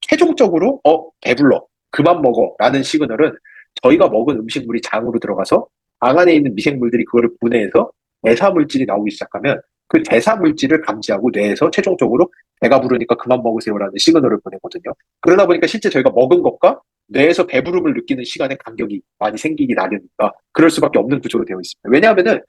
최종적으로 배불러 그만 먹어 라는 시그널은 저희가 먹은 음식물이 장으로 들어가서 장 안에 있는 미생물들이 그거를 분해해서 대사물질이 나오기 시작하면 그 대사물질을 감지하고 뇌에서 최종적으로 배가 부르니까 그만 먹으세요라는 시그널을 보내거든요. 그러다 보니까 실제 저희가 먹은 것과 뇌에서 배부름을 느끼는 시간에 간격이 많이 생기기 나름이니까 그럴 수밖에 없는 구조로 되어 있습니다. 왜냐하면은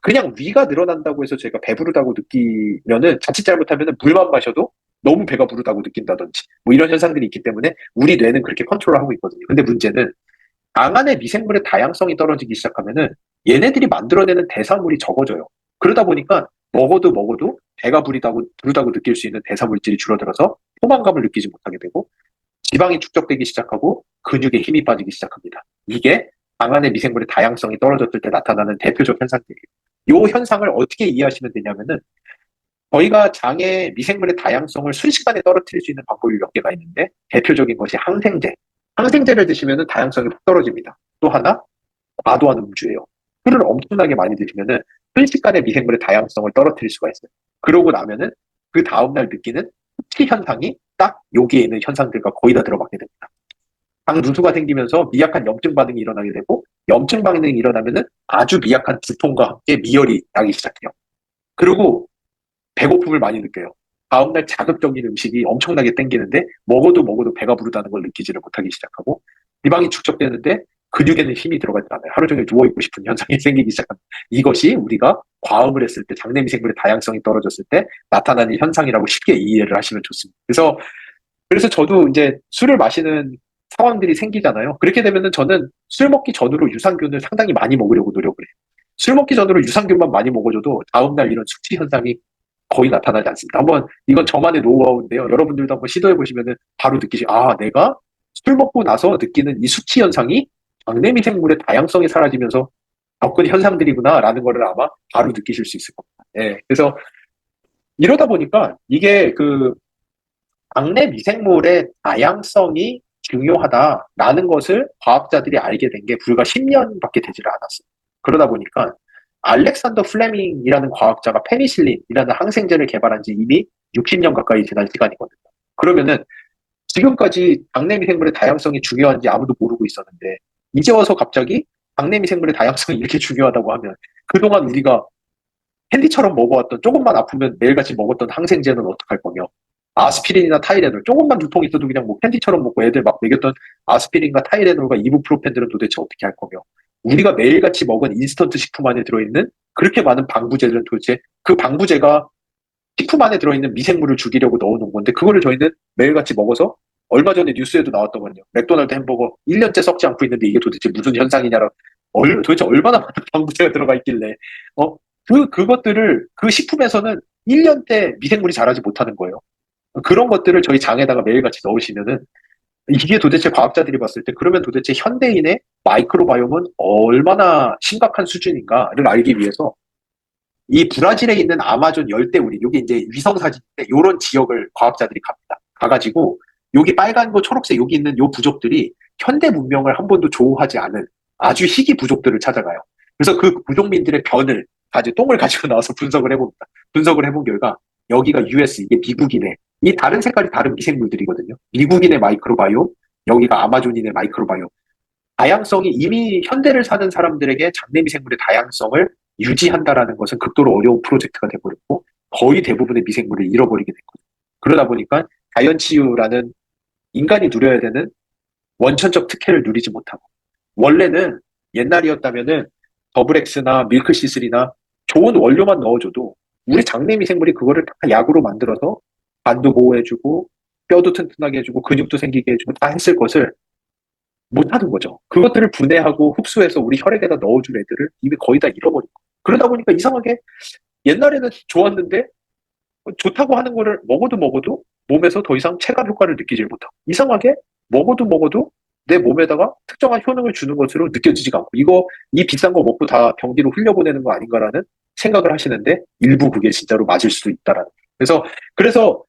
그냥 위가 늘어난다고 해서 제가 배부르다고 느끼면은 자칫 잘못하면은 물만 마셔도 너무 배가 부르다고 느낀다든지 뭐 이런 현상들이 있기 때문에 우리 뇌는 그렇게 컨트롤하고 있거든요. 근데 문제는 장 안의 미생물의 다양성이 떨어지기 시작하면은 얘네들이 만들어내는 대사물이 적어져요. 그러다 보니까 먹어도 배가 부르다고 느낄 수 있는 대사물질이 줄어들어서 포만감을 느끼지 못하게 되고 지방이 축적되기 시작하고 근육에 힘이 빠지기 시작합니다. 이게 장 안의 미생물의 다양성이 떨어졌을 때 나타나는 대표적 현상들이에요. 이 현상을 어떻게 이해하시면 되냐면은 저희가 장의 미생물의 다양성을 순식간에 떨어뜨릴 수 있는 방법이 몇 개가 있는데 대표적인 것이 항생제, 항생제를 드시면은 다양성이 푹 떨어집니다. 또 하나, 과도한 음주예요. 술을 엄청나게 많이 드시면은 순식간에 미생물의 다양성을 떨어뜨릴 수가 있어요. 그러고 나면은 그 다음날 느끼는 흡취 현상이 딱 여기에 있는 현상들과 거의 다 들어맞게 됩니다. 당 누수가 생기면서 미약한 염증 반응이 일어나게 되고, 염증 반응이 일어나면은 아주 미약한 두통과 함께 미열이 나기 시작해요. 그리고 배고픔을 많이 느껴요. 다음날 자극적인 음식이 엄청나게 땡기는데 먹어도 배가 부르다는 걸 느끼지를 못하기 시작하고, 지방이 축적되는데 근육에는 힘이 들어가지 않아요. 하루 종일 누워있고 싶은 현상이 생기기 시작합니다. 이것이 우리가 과음을 했을 때, 장내 미생물의 다양성이 떨어졌을 때 나타나는 현상이라고 쉽게 이해를 하시면 좋습니다. 그래서 저도 이제 술을 마시는 상황들이 생기잖아요. 그렇게 되면은 저는 술 먹기 전으로 유산균을 상당히 많이 먹으려고 노력을 해요. 술 먹기 전으로 유산균만 많이 먹어줘도 다음날 이런 숙취 현상이 거의 나타나지 않습니다. 이건 저만의 노하우인데요. 여러분들도 한번 시도해 보시면은 바로 내가 술 먹고 나서 느끼는 이 수치 현상이 장내미생물의 다양성이 사라지면서 겪은 현상들이구나라는 거를 아마 바로 느끼실 수 있을 겁니다. 예. 그래서 이러다 보니까 이게 장내 미생물의 다양성이 중요하다라는 것을 과학자들이 알게 된 게 불과 10년밖에 되지를 않았어요. 그러다 보니까 알렉산더 플레밍이라는 과학자가 페니실린이라는 항생제를 개발한 지 이미 60년 가까이 지난 시간이거든요. 그러면은 지금까지 장내 미생물의 다양성이 중요한지 아무도 모르고 있었는데, 이제 와서 갑자기 장내 미생물의 다양성이 이렇게 중요하다고 하면 그동안 우리가 캔디처럼 먹어왔던, 조금만 아프면 매일같이 먹었던 항생제는 어떡할 거며, 아스피린이나 타이레놀, 조금만 두통 있어도 그냥 뭐 캔디처럼 먹고 애들 막 먹였던 아스피린과 타이레놀과 이부프로펜들은 도대체 어떻게 할 거며, 우리가 매일같이 먹은 인스턴트 식품 안에 들어있는 그렇게 많은 방부제들은 도대체 그 방부제가 식품 안에 들어있는 미생물을 죽이려고 넣어놓은 건데, 그거를 저희는 매일같이 먹어서, 얼마 전에 뉴스에도 나왔더만요. 맥도날드 햄버거 1년째 썩지 않고 있는데 이게 도대체 무슨 현상이냐라, 도대체 얼마나 많은 방부제가 들어가 있길래, 그것들을, 그 식품에서는 1년째 미생물이 자라지 못하는 거예요. 그런 것들을 저희 장에다가 매일같이 넣으시면은, 이게 도대체 과학자들이 봤을 때 그러면 도대체 현대인의 마이크로바이옴은 얼마나 심각한 수준인가를 알기 위해서 이 브라질에 있는 아마존 열대우리, 여기 이제 위성 사진인데 요런 지역을 과학자들이 갑니다. 가가지고 여기 빨간 거 초록색 여기 있는 요 부족들이 현대 문명을 한 번도 조우하지 않은 아주 희귀 부족들을 찾아가요. 그래서 그 부족민들의 똥을 가지고 나와서 분석을 해봅니다. 분석을 해본 결과 여기가 US, 이게 미국인의, 이 다른 색깔이 다른 미생물들이거든요. 미국인의 마이크로바이옴, 여기가 아마존인의 마이크로바이옴. 다양성이, 이미 현대를 사는 사람들에게 장내 미생물의 다양성을 유지한다라는 것은 극도로 어려운 프로젝트가 돼버렸고, 거의 대부분의 미생물을 잃어버리게 됐거든요. 그러다 보니까 자연치유라는 인간이 누려야 되는 원천적 특혜를 누리지 못하고, 원래는 옛날이었다면은 더블엑스나 밀크시슬이나 좋은 원료만 넣어줘도 우리 장내 미생물이 그거를 다 약으로 만들어서 간도 보호해주고 뼈도 튼튼하게 해주고 근육도 생기게 해주고 다 했을 것을 못하는 거죠. 그것들을 분해하고 흡수해서 우리 혈액에다 넣어줄 애들을 이미 거의 다 잃어버리고, 그러다 보니까 이상하게 옛날에는 좋았는데 좋다고 하는 거를 먹어도 몸에서 더 이상 체감 효과를 느끼질 못하고, 이상하게 먹어도 내 몸에다가 특정한 효능을 주는 것으로 느껴지지가 않고, 이 비싼 거 먹고 다 경기로 흘려보내는 거 아닌가라는 생각을 하시는데, 일부 그게 진짜로 맞을 수도 있다라는. 그래서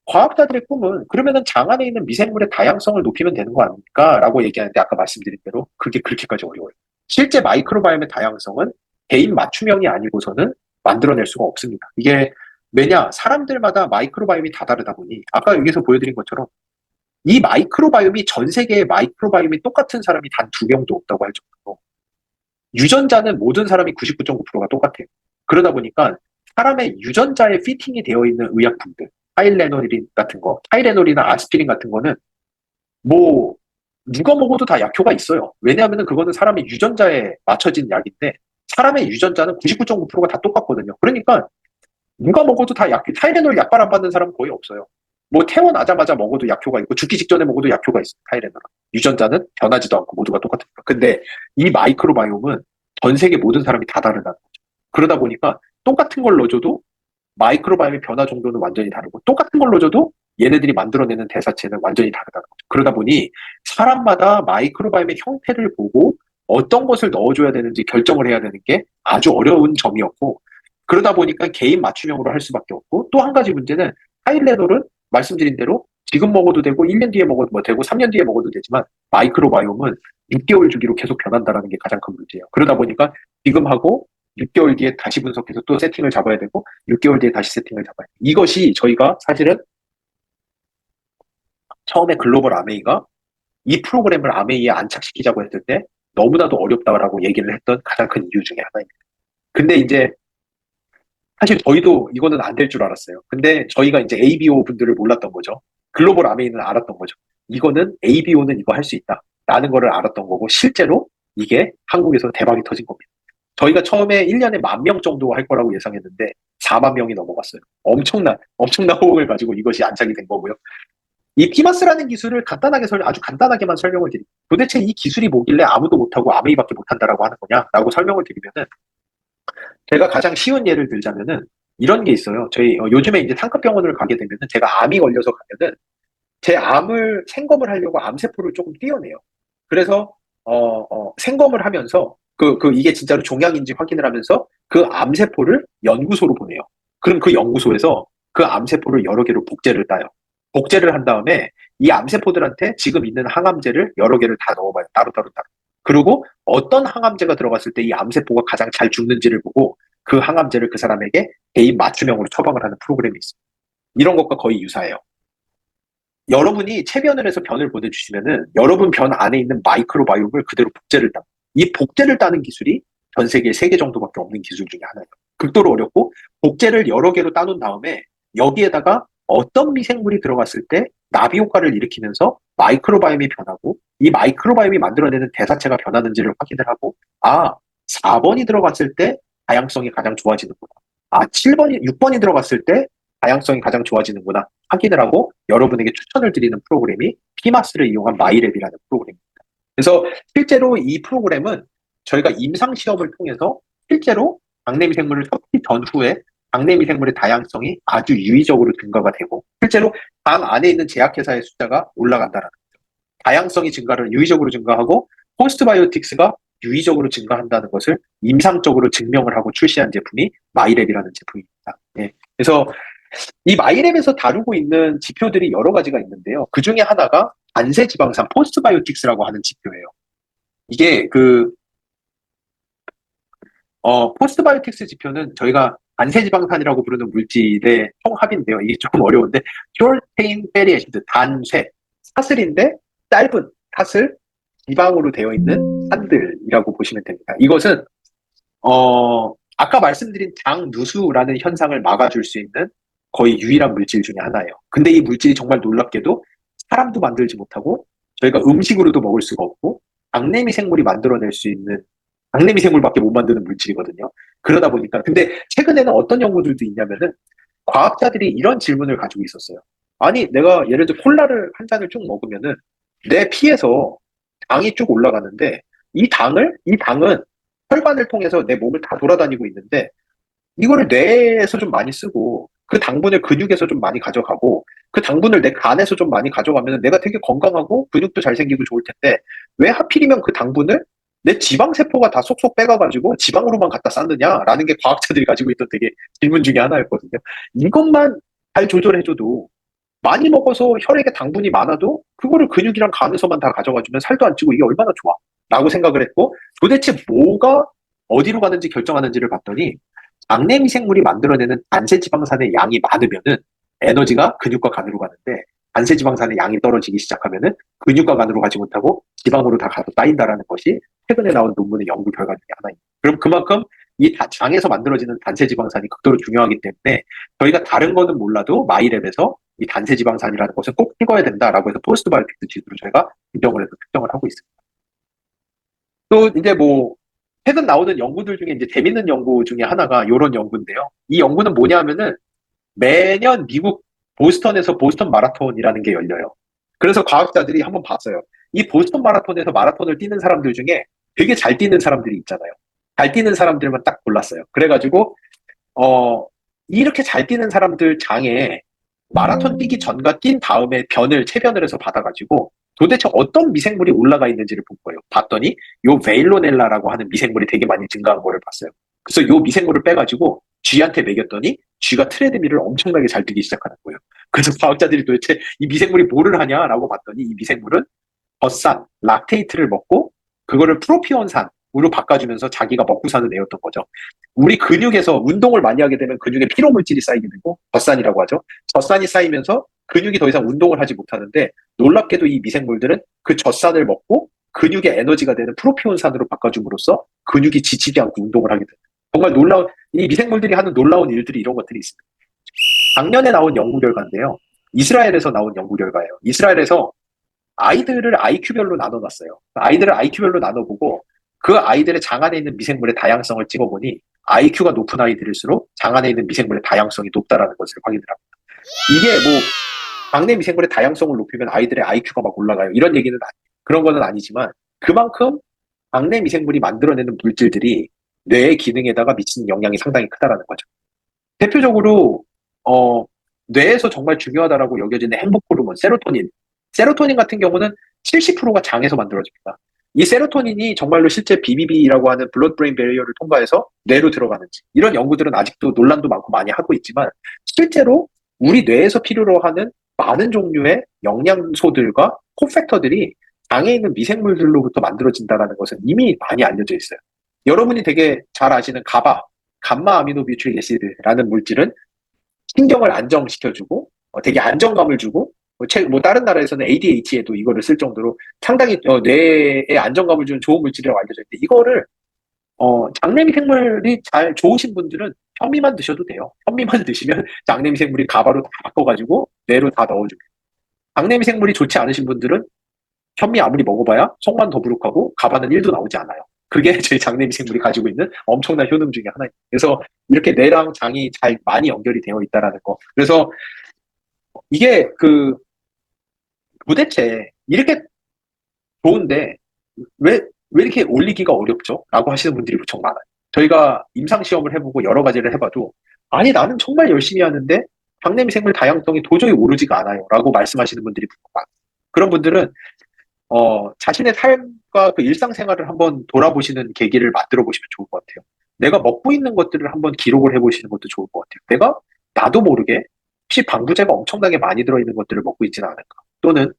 과학자들의 꿈은 그러면은 장 안에 있는 미생물의 다양성을 높이면 되는 거 아닙니까? 라고 얘기하는데, 아까 말씀드린 대로 그게 그렇게까지 어려워요. 실제 마이크로바이옴의 다양성은 개인 맞춤형이 아니고서는 만들어낼 수가 없습니다. 이게 왜냐, 사람들마다 마이크로바이옴이 다 다르다 보니, 아까 여기서 보여드린 것처럼 이 마이크로바이옴이, 전 세계의 마이크로바이옴이 똑같은 사람이 단 2명도 없다고 할 정도로, 유전자는 모든 사람이 99.9%가 똑같아요. 그러다 보니까 사람의 유전자에 피팅이 되어 있는 의약품들, 타이레놀이나 아스피린 같은 거는 뭐 누가 먹어도 다 약효가 있어요. 왜냐하면 그거는 사람의 유전자에 맞춰진 약인데, 사람의 유전자는 99.9%가 다 똑같거든요. 그러니까 누가 먹어도 다 타이레놀 약발 안 받는 사람은 거의 없어요. 뭐 태어나자마자 먹어도 약효가 있고 죽기 직전에 먹어도 약효가 있어요. 타이레놀. 유전자는 변하지도 않고 모두가 똑같으니까. 근데 이 마이크로바이옴은 전 세계 모든 사람이 다 다르다는 거죠. 그러다 보니까 똑같은 걸 넣어줘도 마이크로바이옴의 변화 정도는 완전히 다르고, 똑같은 걸 넣어줘도 얘네들이 만들어내는 대사체는 완전히 다르다는 거죠. 그러다 보니 사람마다 마이크로바이옴의 형태를 보고 어떤 것을 넣어줘야 되는지 결정을 해야 되는 게 아주 어려운 점이었고, 그러다 보니까 개인 맞춤형으로 할 수밖에 없고, 또 한 가지 문제는 타이레놀은 말씀드린 대로 지금 먹어도 되고 1년 뒤에 먹어도 뭐 되고 3년 뒤에 먹어도 되지만 마이크로바이옴은 6개월 주기로 계속 변한다라는 게 가장 큰 문제예요. 그러다 보니까 지금 하고 6개월 뒤에 다시 분석해서 또 세팅을 잡아야 되고 6개월 뒤에 다시 세팅을 잡아야 돼요. 이것이 저희가 사실은 처음에 글로벌 아메이가 이 프로그램을 아메이에 안착시키자고 했을 때 너무나도 어렵다라고 얘기를 했던 가장 큰 이유 중에 하나입니다. 근데 이제 사실 저희도 이거는 안 될 줄 알았어요. 근데 저희가 이제 ABO 분들을 몰랐던 거죠. 글로벌 아메이는 알았던 거죠. 이거는 ABO는 이거 할 수 있다. 라는 거를 알았던 거고 실제로 이게 한국에서 대박이 터진 겁니다. 저희가 처음에 1년에 10,000명 정도 할 거라고 예상했는데 4만 명이 넘어갔어요. 엄청난 호응을 가지고 이것이 안착이 된 거고요. 이 피마스라는 기술을 아주 간단하게만 설명을 드립니다. 도대체 이 기술이 뭐길래 아무도 못하고 아메이밖에 못한다라고 하는 거냐라고 설명을 드리면은 제가 가장 쉬운 예를 들자면은 이런 게 있어요. 저희 요즘에 이제 상급병원을 가게 되면은 제가 암이 걸려서 가면은 제 암을 생검을 하려고 암세포를 조금 띄어내요. 그래서 생검을 하면서 이게 진짜로 종양인지 확인을 하면서 그 암세포를 연구소로 보내요. 그럼 그 연구소에서 그 암세포를 여러 개로 복제를 따요. 복제를 한 다음에 이 암세포들한테 지금 있는 항암제를 여러 개를 다 넣어봐요. 따로. 그리고 어떤 항암제가 들어갔을 때 이 암세포가 가장 잘 죽는지를 보고 그 항암제를 그 사람에게 개인 맞춤형으로 처방을 하는 프로그램이 있습니다. 이런 것과 거의 유사해요. 여러분이 체변을 해서 변을 보내주시면은 여러분 변 안에 있는 마이크로바이옴을 그대로 복제를 따. 이 복제를 따는 기술이 전 세계에 3개 정도밖에 없는 기술 중에 하나예요. 극도로 어렵고 복제를 여러 개로 따놓은 다음에 여기에다가 어떤 미생물이 들어갔을 때 나비 효과를 일으키면서 마이크로바이옴이 변하고 이 마이크로바이옴이 만들어내는 대사체가 변하는지를 확인을 하고 4번이 들어갔을 때 다양성이 가장 좋아지는구나. 6번이 들어갔을 때 다양성이 가장 좋아지는구나 확인을 하고 여러분에게 추천을 드리는 프로그램이 피마스를 이용한 마이랩이라는 프로그램입니다. 그래서 실제로 이 프로그램은 저희가 임상시험을 통해서 실제로 박내미생물을 섭취 전후에 박내미생물의 다양성이 아주 유의적으로 증가가 되고 실제로 당 안에 있는 제약회사의 숫자가 올라간다는 거죠. 다양성이 유의적으로 증가하고 포스트바이오틱스가 유의적으로 증가한다는 것을 임상적으로 증명을 하고 출시한 제품이 마이랩이라는 제품입니다. 네. 그래서 이 마이랩에서 다루고 있는 지표들이 여러 가지가 있는데요. 그 중에 하나가 안세지방산 포스트바이오틱스라고 하는 지표예요. 이게 포스트바이오틱스 지표는 저희가 안세지방산이라고 부르는 물질의 총합인데요. 이게 조금 어려운데 퓨어테인 페리 애시드 단쇠 사슬인데 짧은 사슬 지방으로 되어 있는 산들이라고 보시면 됩니다. 이것은 아까 말씀드린 장누수라는 현상을 막아줄 수 있는 거의 유일한 물질 중에 하나예요. 근데 이 물질이 정말 놀랍게도 사람도 만들지 못하고 저희가 음식으로도 먹을 수가 없고 박내미 생물이 만들어낼 수 있는 박내미 생물밖에 못 만드는 물질이거든요. 그러다 보니까 근데 최근에는 어떤 연구들도 있냐면은 과학자들이 이런 질문을 가지고 있었어요. 아니 내가 예를 들어 콜라를 한 잔을 쭉 먹으면은 내 피에서 당이 쭉 올라가는데 이 당은 혈관을 통해서 내 몸을 다 돌아다니고 있는데 이거를 뇌에서 좀 많이 쓰고 그 당분을 근육에서 좀 많이 가져가고 그 당분을 내 간에서 좀 많이 가져가면 내가 되게 건강하고 근육도 잘생기고 좋을 텐데 왜 하필이면 그 당분을 내 지방세포가 다 속속 빼가가지고 지방으로만 갖다 쌓느냐라는 게 과학자들이 가지고 있던 되게 질문 중에 하나였거든요. 이것만 잘 조절해줘도 많이 먹어서 혈액에 당분이 많아도 그거를 근육이랑 간에서만 다 가져가주면 살도 안 찌고 이게 얼마나 좋아 라고 생각을 했고 도대체 뭐가 어디로 가는지 결정하는지를 봤더니 박내미생물이 만들어내는 단세지방산의 양이 많으면은 에너지가 근육과 간으로 가는데 단세지방산의 양이 떨어지기 시작하면은 근육과 간으로 가지 못하고 지방으로 다 가서 쌓인다라는 것이 최근에 나온 논문의 연구 결과 중에 하나입니다. 그럼 그만큼 이 장에서 만들어지는 단세지방산이 극도로 중요하기 때문에 저희가 다른 거는 몰라도 마이랩에서 이 단세지방산이라는 것을 꼭 찍어야 된다라고 해서 포스트바이오틱스 지수로 저희가 인정을 해서 특정을 하고 있습니다. 또 이제 최근 나오는 연구들 중에 이제 재밌는 연구 중에 하나가 이런 연구인데요. 이 연구는 뭐냐 하면은 매년 미국 보스턴에서 보스턴 마라톤이라는 게 열려요. 그래서 과학자들이 한번 봤어요. 이 보스턴 마라톤에서 마라톤을 뛰는 사람들 중에 되게 잘 뛰는 사람들이 있잖아요. 잘 뛰는 사람들만 딱 골랐어요. 그래가지고 이렇게 잘 뛰는 사람들 장에 마라톤 뛰기 전과 뛴 다음에 체변을 해서 받아가지고 도대체 어떤 미생물이 올라가 있는지를 본 거예요. 봤더니 요 베일로넬라라고 하는 미생물이 되게 많이 증가한 거를 봤어요. 그래서 요 미생물을 빼가지고 쥐한테 먹였더니 쥐가 트레드밀을 엄청나게 잘 뛰기 시작하는 거예요. 그래서 과학자들이 도대체 이 미생물이 뭐를 하냐라고 봤더니 이 미생물은 젖산, 락테이트를 먹고 그거를 프로피온산으로 바꿔주면서 자기가 먹고 사는 애였던 거죠. 우리 근육에서 운동을 많이 하게 되면 근육에 피로물질이 쌓이게 되고 젖산이라고 하죠. 젖산이 쌓이면서 근육이 더 이상 운동을 하지 못하는데 놀랍게도 이 미생물들은 그 젖산을 먹고 근육의 에너지가 되는 프로피온산으로 바꿔줌으로써 근육이 지치지 않고 운동을 하게 됩니다. 정말 놀라운 이 미생물들이 하는 놀라운 일들이 이런 것들이 있습니다. 작년에 나온 연구 결과인데요. 이스라엘에서 나온 연구 결과예요. 이스라엘에서 아이들을 IQ별로 나눠놨어요. 아이들을 IQ별로 나눠보고 그 아이들의 장 안에 있는 미생물의 다양성을 찍어보니 IQ가 높은 아이들일수록 장 안에 있는 미생물의 다양성이 높다라는 것을 확인을 합니다. 이게 뭐 장내 미생물의 다양성을 높이면 아이들의 IQ가 막 올라가요. 이런 얘기는 그런 거는 아니지만 그만큼 장내 미생물이 만들어내는 물질들이 뇌의 기능에다가 미치는 영향이 상당히 크다라는 거죠. 대표적으로 뇌에서 정말 중요하다라고 여겨지는 행복 호르몬 세로토닌. 세로토닌 같은 경우는 70%가 장에서 만들어집니다. 이 세로토닌이 정말로 실제 BBB라고 하는 블러드 브레인 베리어를 통과해서 뇌로 들어가는지 이런 연구들은 아직도 논란도 많고 많이 하고 있지만 실제로 우리 뇌에서 필요로 하는 많은 종류의 영양소들과 코팩터들이 장에 있는 미생물들로부터 만들어진다는 것은 이미 많이 알려져 있어요. 여러분이 되게 잘 아시는 가바, 감마 아미노뷰트릭 애시드라는 물질은 신경을 안정시켜주고 되게 안정감을 주고 뭐 다른 나라에서는 ADHD에도 이거를 쓸 정도로 상당히 뇌에 안정감을 주는 좋은 물질이라고 알려져 있는데 이거를 장내미 생물이 잘 좋으신 분들은 현미만 드셔도 돼요. 현미만 드시면 장내미 생물이 가바로 다 바꿔가지고 뇌로 다 넣어줍니다. 장내미 생물이 좋지 않으신 분들은 현미 아무리 먹어봐야 속만 더부룩하고 가바는 1도 나오지 않아요. 그게 저희 장내미 생물이 가지고 있는 엄청난 효능 중에 하나입니다. 그래서 이렇게 뇌랑 장이 잘 많이 연결이 되어 있다라는 거. 그래서 이게 도대체 이렇게 좋은데 왜 이렇게 올리기가 어렵죠? 라고 하시는 분들이 무척 많아요. 저희가 임상시험을 해보고 여러 가지를 해봐도 아니 나는 정말 열심히 하는데 장내미 생물 다양성이 도저히 오르지가 않아요. 라고 말씀하시는 분들이 많아요. 그런 분들은 자신의 삶과 그 일상생활을 한번 돌아보시는 계기를 만들어 보시면 좋을 것 같아요. 내가 먹고 있는 것들을 한번 기록을 해보시는 것도 좋을 것 같아요. 내가 나도 모르게 혹시 방부제가 엄청나게 많이 들어있는 것들을 먹고 있지는 않을까? 또는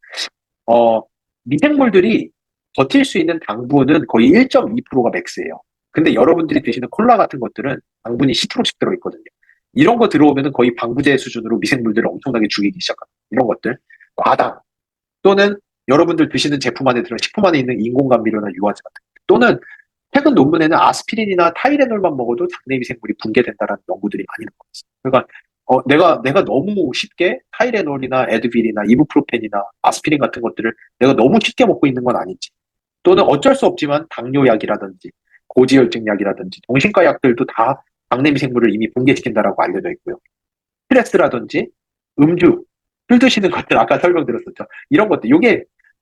미생물들이 버틸 수 있는 당분은 거의 1.2%가 맥스예요. 근데 여러분들이 드시는 콜라 같은 것들은 당분이 10%씩 들어있거든요. 이런 거 들어오면은 거의 방부제 수준으로 미생물들을 엄청나게 죽이기 시작합니다. 이런 것들. 과당. 또는 여러분들 드시는 제품 안에 식품 안에 있는 인공감미료나 유화제 같은 것. 또는 최근 논문에는 아스피린이나 타이레놀만 먹어도 장내 미생물이 붕괴된다라는 연구들이 많이 나왔어요. 그러니까 내가 너무 쉽게 타이레놀이나 에드빌이나 이부프로펜이나 아스피린 같은 것들을 내가 너무 쉽게 먹고 있는 건 아닌지. 또는 어쩔 수 없지만 당뇨약이라든지 고지혈증약이라든지 정신과 약들도 다 장내 미생물을 이미 붕괴시킨다라고 알려져 있고요. 스트레스라든지 음주, 술 드시는 것들 아까 설명드렸었죠. 이런 것들.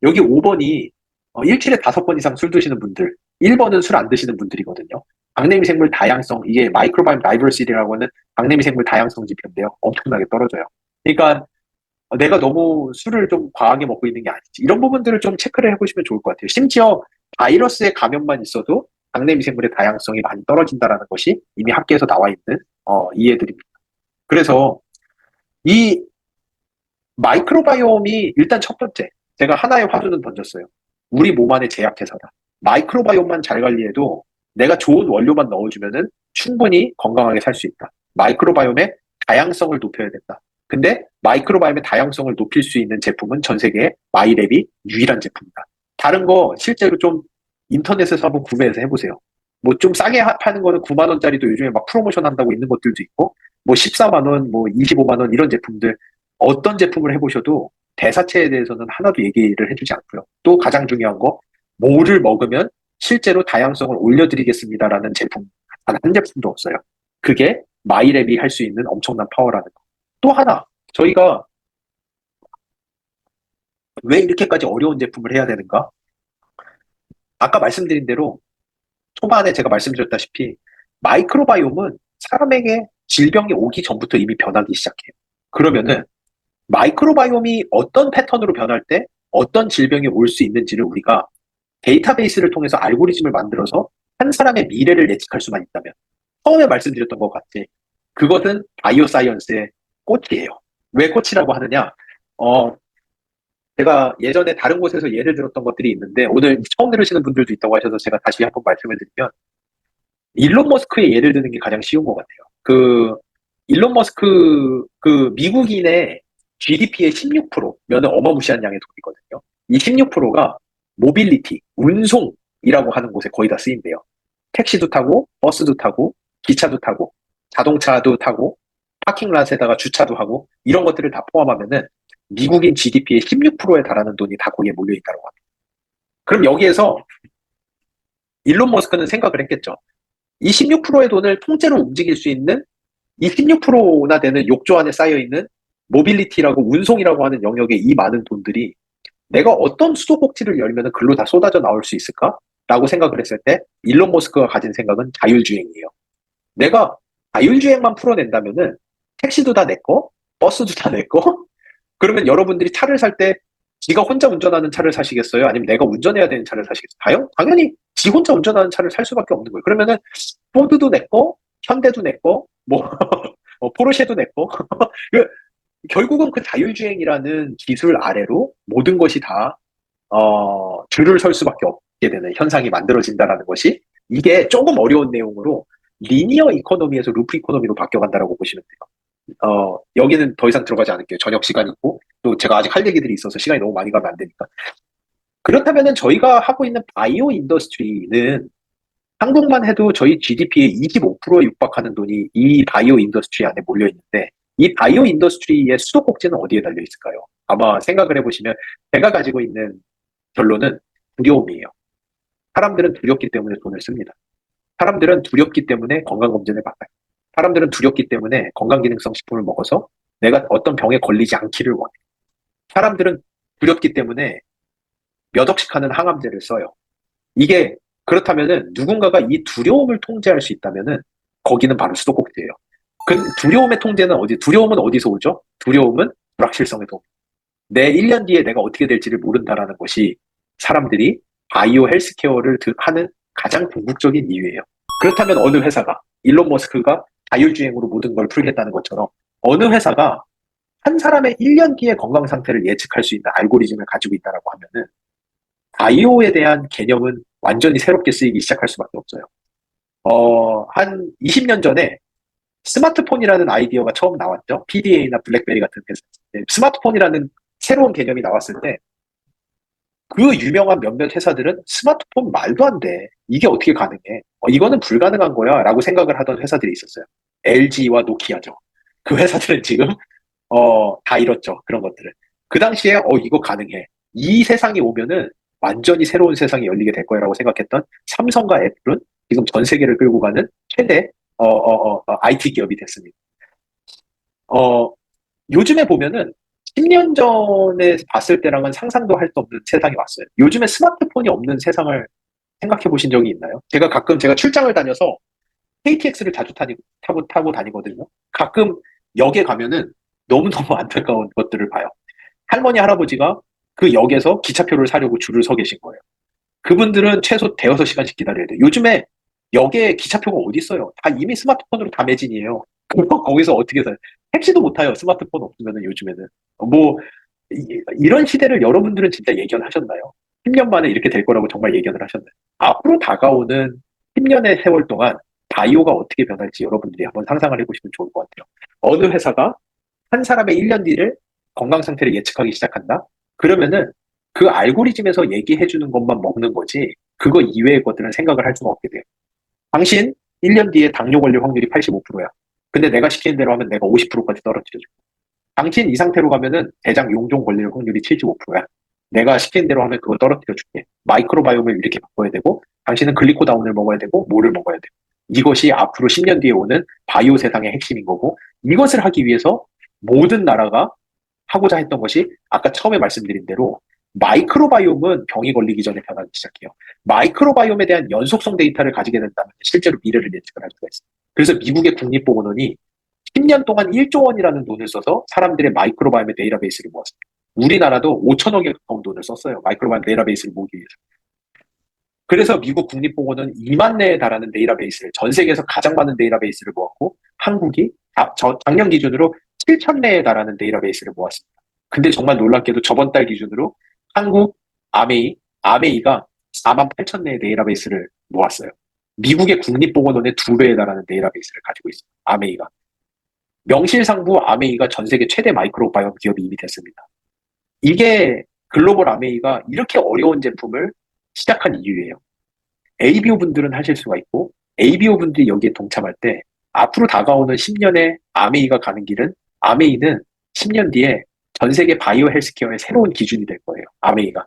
여기 5번이 일주일에 5번 이상 술 드시는 분들, 1번은 술 안 드시는 분들이거든요. 장내미 생물 다양성, 이게 마이크로바이옴 다이버시티라고 하는 장내미 생물 다양성 지표인데요. 엄청나게 떨어져요. 그러니까 내가 너무 술을 좀 과하게 먹고 있는 게 아닌지 이런 부분들을 좀 체크를 해보시면 좋을 것 같아요. 심지어 바이러스의 감염만 있어도 장내미 생물의 다양성이 많이 떨어진다는 것이 이미 학계에서 나와 있는 이해들입니다. 그래서 이 마이크로바이옴이 일단 첫 번째, 제가 하나의 화두는 던졌어요. 우리 몸 안의 제약회사다. 마이크로바이옴만 잘 관리해도 내가 좋은 원료만 넣어주면은 충분히 건강하게 살 수 있다. 마이크로바이옴의 다양성을 높여야 된다. 근데 마이크로바이옴의 다양성을 높일 수 있는 제품은 전 세계에 마이랩이 유일한 제품이다. 다른 거 실제로 좀 인터넷에서 한번 구매해서 해보세요. 뭐 좀 싸게 파는 거는 9만 원짜리도 요즘에 막 프로모션 한다고 있는 것들도 있고, 뭐 14만 원, 뭐 25만 원 이런 제품들 어떤 제품을 해보셔도 대사체에 대해서는 하나도 얘기를 해주지 않고요. 또 가장 중요한 거, 뭐를 먹으면 실제로 다양성을 올려드리겠습니다라는 제품 단 한 제품도 없어요. 그게 마이랩이 할 수 있는 엄청난 파워라는 거. 또 하나, 저희가 왜 이렇게까지 어려운 제품을 해야 되는가? 아까 말씀드린 대로 초반에 제가 말씀드렸다시피 마이크로바이옴은 사람에게 질병이 오기 전부터 이미 변하기 시작해요. 그러면은 마이크로바이옴이 어떤 패턴으로 변할 때 어떤 질병이 올 수 있는지를 우리가 데이터베이스를 통해서 알고리즘을 만들어서 한 사람의 미래를 예측할 수만 있다면 처음에 말씀드렸던 것 같이 그것은 바이오 사이언스의 꽃이에요. 왜 꽃이라고 하느냐? 어, 제가 예전에 다른 곳에서 예를 들었던 것들이 있는데 오늘 처음 들으시는 분들도 있다고 하셔서 제가 다시 한번 말씀을 드리면 일론 머스크의 예를 드는 게 가장 쉬운 것 같아요. 일론 머스크 미국인의 GDP의 16%면은 어마무시한 양의 돈이거든요. 이 16%가 모빌리티, 운송이라고 하는 곳에 거의 다 쓰인대요. 택시도 타고, 버스도 타고, 기차도 타고, 자동차도 타고, 파킹랏에다가 주차도 하고, 이런 것들을 다 포함하면은 미국인 GDP의 16%에 달하는 돈이 다 거기에 몰려있다고 합니다. 그럼 여기에서 일론 머스크는 생각을 했겠죠. 이 16%의 돈을 통째로 움직일 수 있는 이 16%나 되는 욕조 안에 쌓여있는 모빌리티라고 운송이라고 하는 영역에 이 많은 돈들이 내가 어떤 수도꼭지를 열면 글로 다 쏟아져 나올 수 있을까? 라고 생각을 했을 때 일론 머스크가 가진 생각은 자율주행이에요. 내가 자율주행만 풀어낸다면은 택시도 다 내 거, 버스도 다 내 거. 그러면 여러분들이 차를 살 때 지가 혼자 운전하는 차를 사시겠어요? 아니면 내가 운전해야 되는 차를 사시겠어요? 당연히 지 혼자 운전하는 차를 살 수밖에 없는 거예요. 그러면은 포드도 내 거, 현대도 내 거, 뭐 포르쉐도 내 거. 결국은 그 자율주행이라는 기술 아래로 모든 것이 다 줄을 설 수밖에 없게 되는 현상이 만들어진다라는 것이 이게 조금 어려운 내용으로 리니어 이코노미에서 루프 이코노미로 바뀌어간다라고 보시면 돼요. 여기는 더 이상 들어가지 않을게요. 저녁 시간이 있고 또 제가 아직 할 얘기들이 있어서 시간이 너무 많이 가면 안 되니까. 그렇다면은 저희가 하고 있는 바이오 인더스트리는 한국만 해도 저희 GDP의 25%에 육박하는 돈이 이 바이오 인더스트리 안에 몰려 있는데 이 바이오 인더스트리의 수도꼭지는 어디에 달려 있을까요? 아마 생각을 해보시면 제가 가지고 있는 결론은 두려움이에요. 사람들은 두렵기 때문에 돈을 씁니다. 사람들은 두렵기 때문에 건강검진을 받아요. 사람들은 두렵기 때문에 건강기능성 식품을 먹어서 내가 어떤 병에 걸리지 않기를 원해요. 사람들은 두렵기 때문에 몇 억씩 하는 항암제를 써요. 이게 그렇다면은 누군가가 이 두려움을 통제할 수 있다면은 거기는 바로 수도꼭지예요. 그 두려움의 통제는 두려움은 어디서 오죠? 두려움은 불확실성에서 옵니다. 내 1년 뒤에 내가 어떻게 될지를 모른다라는 것이 사람들이 바이오 헬스케어를 하는 가장 궁극적인 이유예요. 그렇다면 어느 회사가 일론 머스크가 자율주행으로 모든 걸 풀겠다는 것처럼 어느 회사가 한 사람의 1년 뒤의 건강 상태를 예측할 수 있는 알고리즘을 가지고 있다라고 하면은 바이오에 대한 개념은 완전히 새롭게 쓰이기 시작할 수밖에 없어요. 한 20년 전에 스마트폰이라는 아이디어가 처음 나왔죠. PDA나 블랙베리 같은 회사. 스마트폰이라는 새로운 개념이 나왔을 때 그 유명한 몇몇 회사들은 스마트폰 말도 안 돼. 이게 어떻게 가능해? 이거는 불가능한 거야. 라고 생각을 하던 회사들이 있었어요. LG와 노키아죠. 그 회사들은 지금 다 잃었죠. 그런 것들을. 그 당시에 이거 가능해. 이 세상이 오면은 완전히 새로운 세상이 열리게 될 거라고 생각했던 삼성과 애플은 지금 전 세계를 끌고 가는 최대 IT 기업이 됐습니다. 요즘에 보면은 10년 전에 봤을 때랑은 상상도 할 수 없는 세상이 왔어요. 요즘에 스마트폰이 없는 세상을 생각해 보신 적이 있나요? 제가 출장을 다녀서 KTX를 자주 타고 다니거든요. 가끔 역에 가면은 너무너무 안타까운 것들을 봐요. 할머니, 할아버지가 그 역에서 기차표를 사려고 줄을 서 계신 거예요. 그분들은 최소 대여섯 시간씩 기다려야 돼요. 요즘에 역에 기차표가 어디 있어요? 다 이미 스마트폰으로 다 매진이에요. 그럼 거기서 어떻게 사요? 택시도 못 타요. 스마트폰 없으면 요즘에는. 뭐, 이런 시대를 여러분들은 진짜 예견하셨나요? 10년 만에 이렇게 될 거라고 정말 예견을 하셨나요? 앞으로 다가오는 10년의 세월 동안 바이오가 어떻게 변할지 여러분들이 한번 상상을 해보시면 좋을 것 같아요. 어느 회사가 한 사람의 1년 뒤를 건강 상태를 예측하기 시작한다? 그러면은 그 알고리즘에서 얘기해주는 것만 먹는 거지, 그거 이외의 것들은 생각을 할 수가 없게 돼요. 당신 1년 뒤에 당뇨 걸릴 확률이 85%야. 근데 내가 시키는 대로 하면 내가 50%까지 떨어뜨려줘. 당신 이 상태로 가면은 대장 용종 걸릴 확률이 75%야. 내가 시키는 대로 하면 그거 떨어뜨려 줄게. 마이크로바이옴을 이렇게 바꿔야 되고, 당신은 글리코다운을 먹어야 되고, 뭐를 먹어야 되고. 이것이 앞으로 10년 뒤에 오는 바이오 세상의 핵심인 거고, 이것을 하기 위해서 모든 나라가 하고자 했던 것이 아까 처음에 말씀드린 대로 마이크로바이옴은 병이 걸리기 전에 변하기 시작해요. 마이크로바이옴에 대한 연속성 데이터를 가지게 된다면 실제로 미래를 예측을 할 수가 있어요. 그래서 미국의 국립보건원이 10년 동안 1조 원이라는 돈을 써서 사람들의 마이크로바이옴의 데이터베이스를 모았습니다. 우리나라도 5천억에 가까운 돈을 썼어요. 마이크로바이옴 데이터베이스를 모으기 위해서. 그래서 미국 국립공원은 2만 내에 달하는 데이터베이스를, 전 세계에서 가장 많은 데이터베이스를 모았고, 한국이 작년 기준으로 7천 내에 달하는 데이터베이스를 모았습니다. 근데 정말 놀랍게도 저번 달 기준으로 한국 아메이가 4만 8천 내의 데이터베이스를 모았어요. 미국의 국립보건원의 2배에 달하는 데이터베이스를 가지고 있습니다. 아메이가. 명실상부 아메이가 전 세계 최대 마이크로바이옴 기업이 이미 됐습니다. 이게 글로벌 아메이가 이렇게 어려운 제품을 시작한 이유예요. ABO 분들은 하실 수가 있고, ABO 분들이 여기에 동참할 때 앞으로 다가오는 10년의 아메이가 가는 길은, 아메이는 10년 뒤에 전 세계 바이오 헬스케어의 새로운 기준이 될 거예요. 아메이가.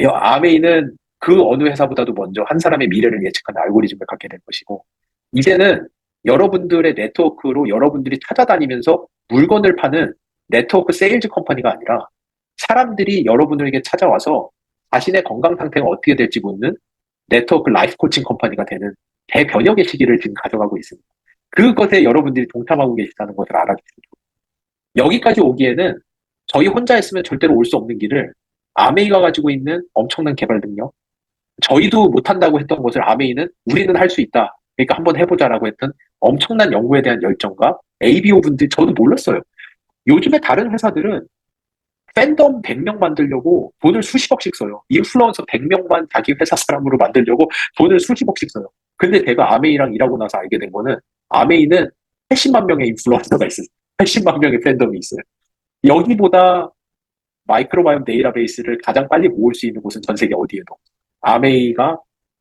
아메이는 그 어느 회사보다도 먼저 한 사람의 미래를 예측하는 알고리즘을 갖게 될 것이고, 이제는 여러분들의 네트워크로 여러분들이 찾아다니면서 물건을 파는 네트워크 세일즈 컴퍼니가 아니라, 사람들이 여러분에게 찾아와서 자신의 건강 상태가 어떻게 될지 묻는 네트워크 라이프 코칭 컴퍼니가 되는 대변혁의 시기를 지금 가져가고 있습니다. 그것에 여러분들이 동참하고 계시다는 것을 알아주시고, 여기까지 오기에는 저희 혼자 했으면 절대로 올 수 없는 길을, 아메이가 가지고 있는 엄청난 개발 능력, 저희도 못한다고 했던 것을 아메이는 우리는 할 수 있다, 그러니까 한번 해보자라고 했던 엄청난 연구에 대한 열정과 ABO 분들, 저도 몰랐어요. 요즘에 다른 회사들은 팬덤 100명 만들려고 돈을 수십억씩 써요. 인플루언서 100명만 자기 회사 사람으로 만들려고 돈을 수십억씩 써요. 근데 제가 아메이랑 일하고 나서 알게 된 거는, 아메이는 80만 명의 인플루언서가 있어요. 80만 명의 팬덤이 있어요. 여기보다 마이크로바이옴 데이터베이스를 가장 빨리 모을 수 있는 곳은 전 세계 어디에도. 아메이가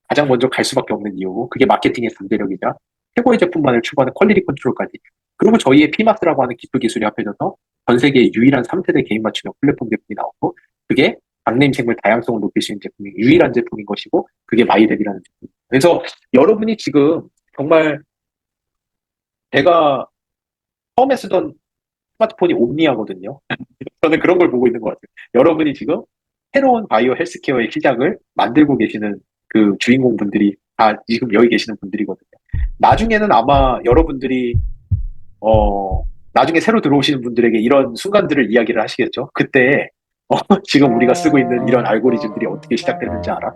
가장 먼저 갈 수밖에 없는 이유고, 그게 마케팅의 잠재력이자 최고의 제품만을 추구하는 퀄리티 컨트롤까지. 그리고 저희의 피마스라고 하는 기술 기술이 합해져서 전 세계의 유일한 3세대 개인 맞춤형 플랫폼 제품이 나왔고, 그게 박내임 생물 다양성을 높일 수 있는 제품이 유일한 제품인 것이고, 그게 마이랩이라는 제품. 그래서 여러분이 지금 정말, 제가 처음에 쓰던 스마트폰이 옴니아거든요. 저는 그런 걸 보고 있는 것 같아요. 여러분이 지금 새로운 바이오 헬스케어의 시작을 만들고 계시는 그 주인공분들이 다 지금 여기 계시는 분들이거든요. 나중에는 아마 여러분들이 나중에 새로 들어오시는 분들에게 이런 순간들을 이야기를 하시겠죠. 그때 지금 우리가 쓰고 있는 이런 알고리즘들이 어떻게 시작됐는지 알아?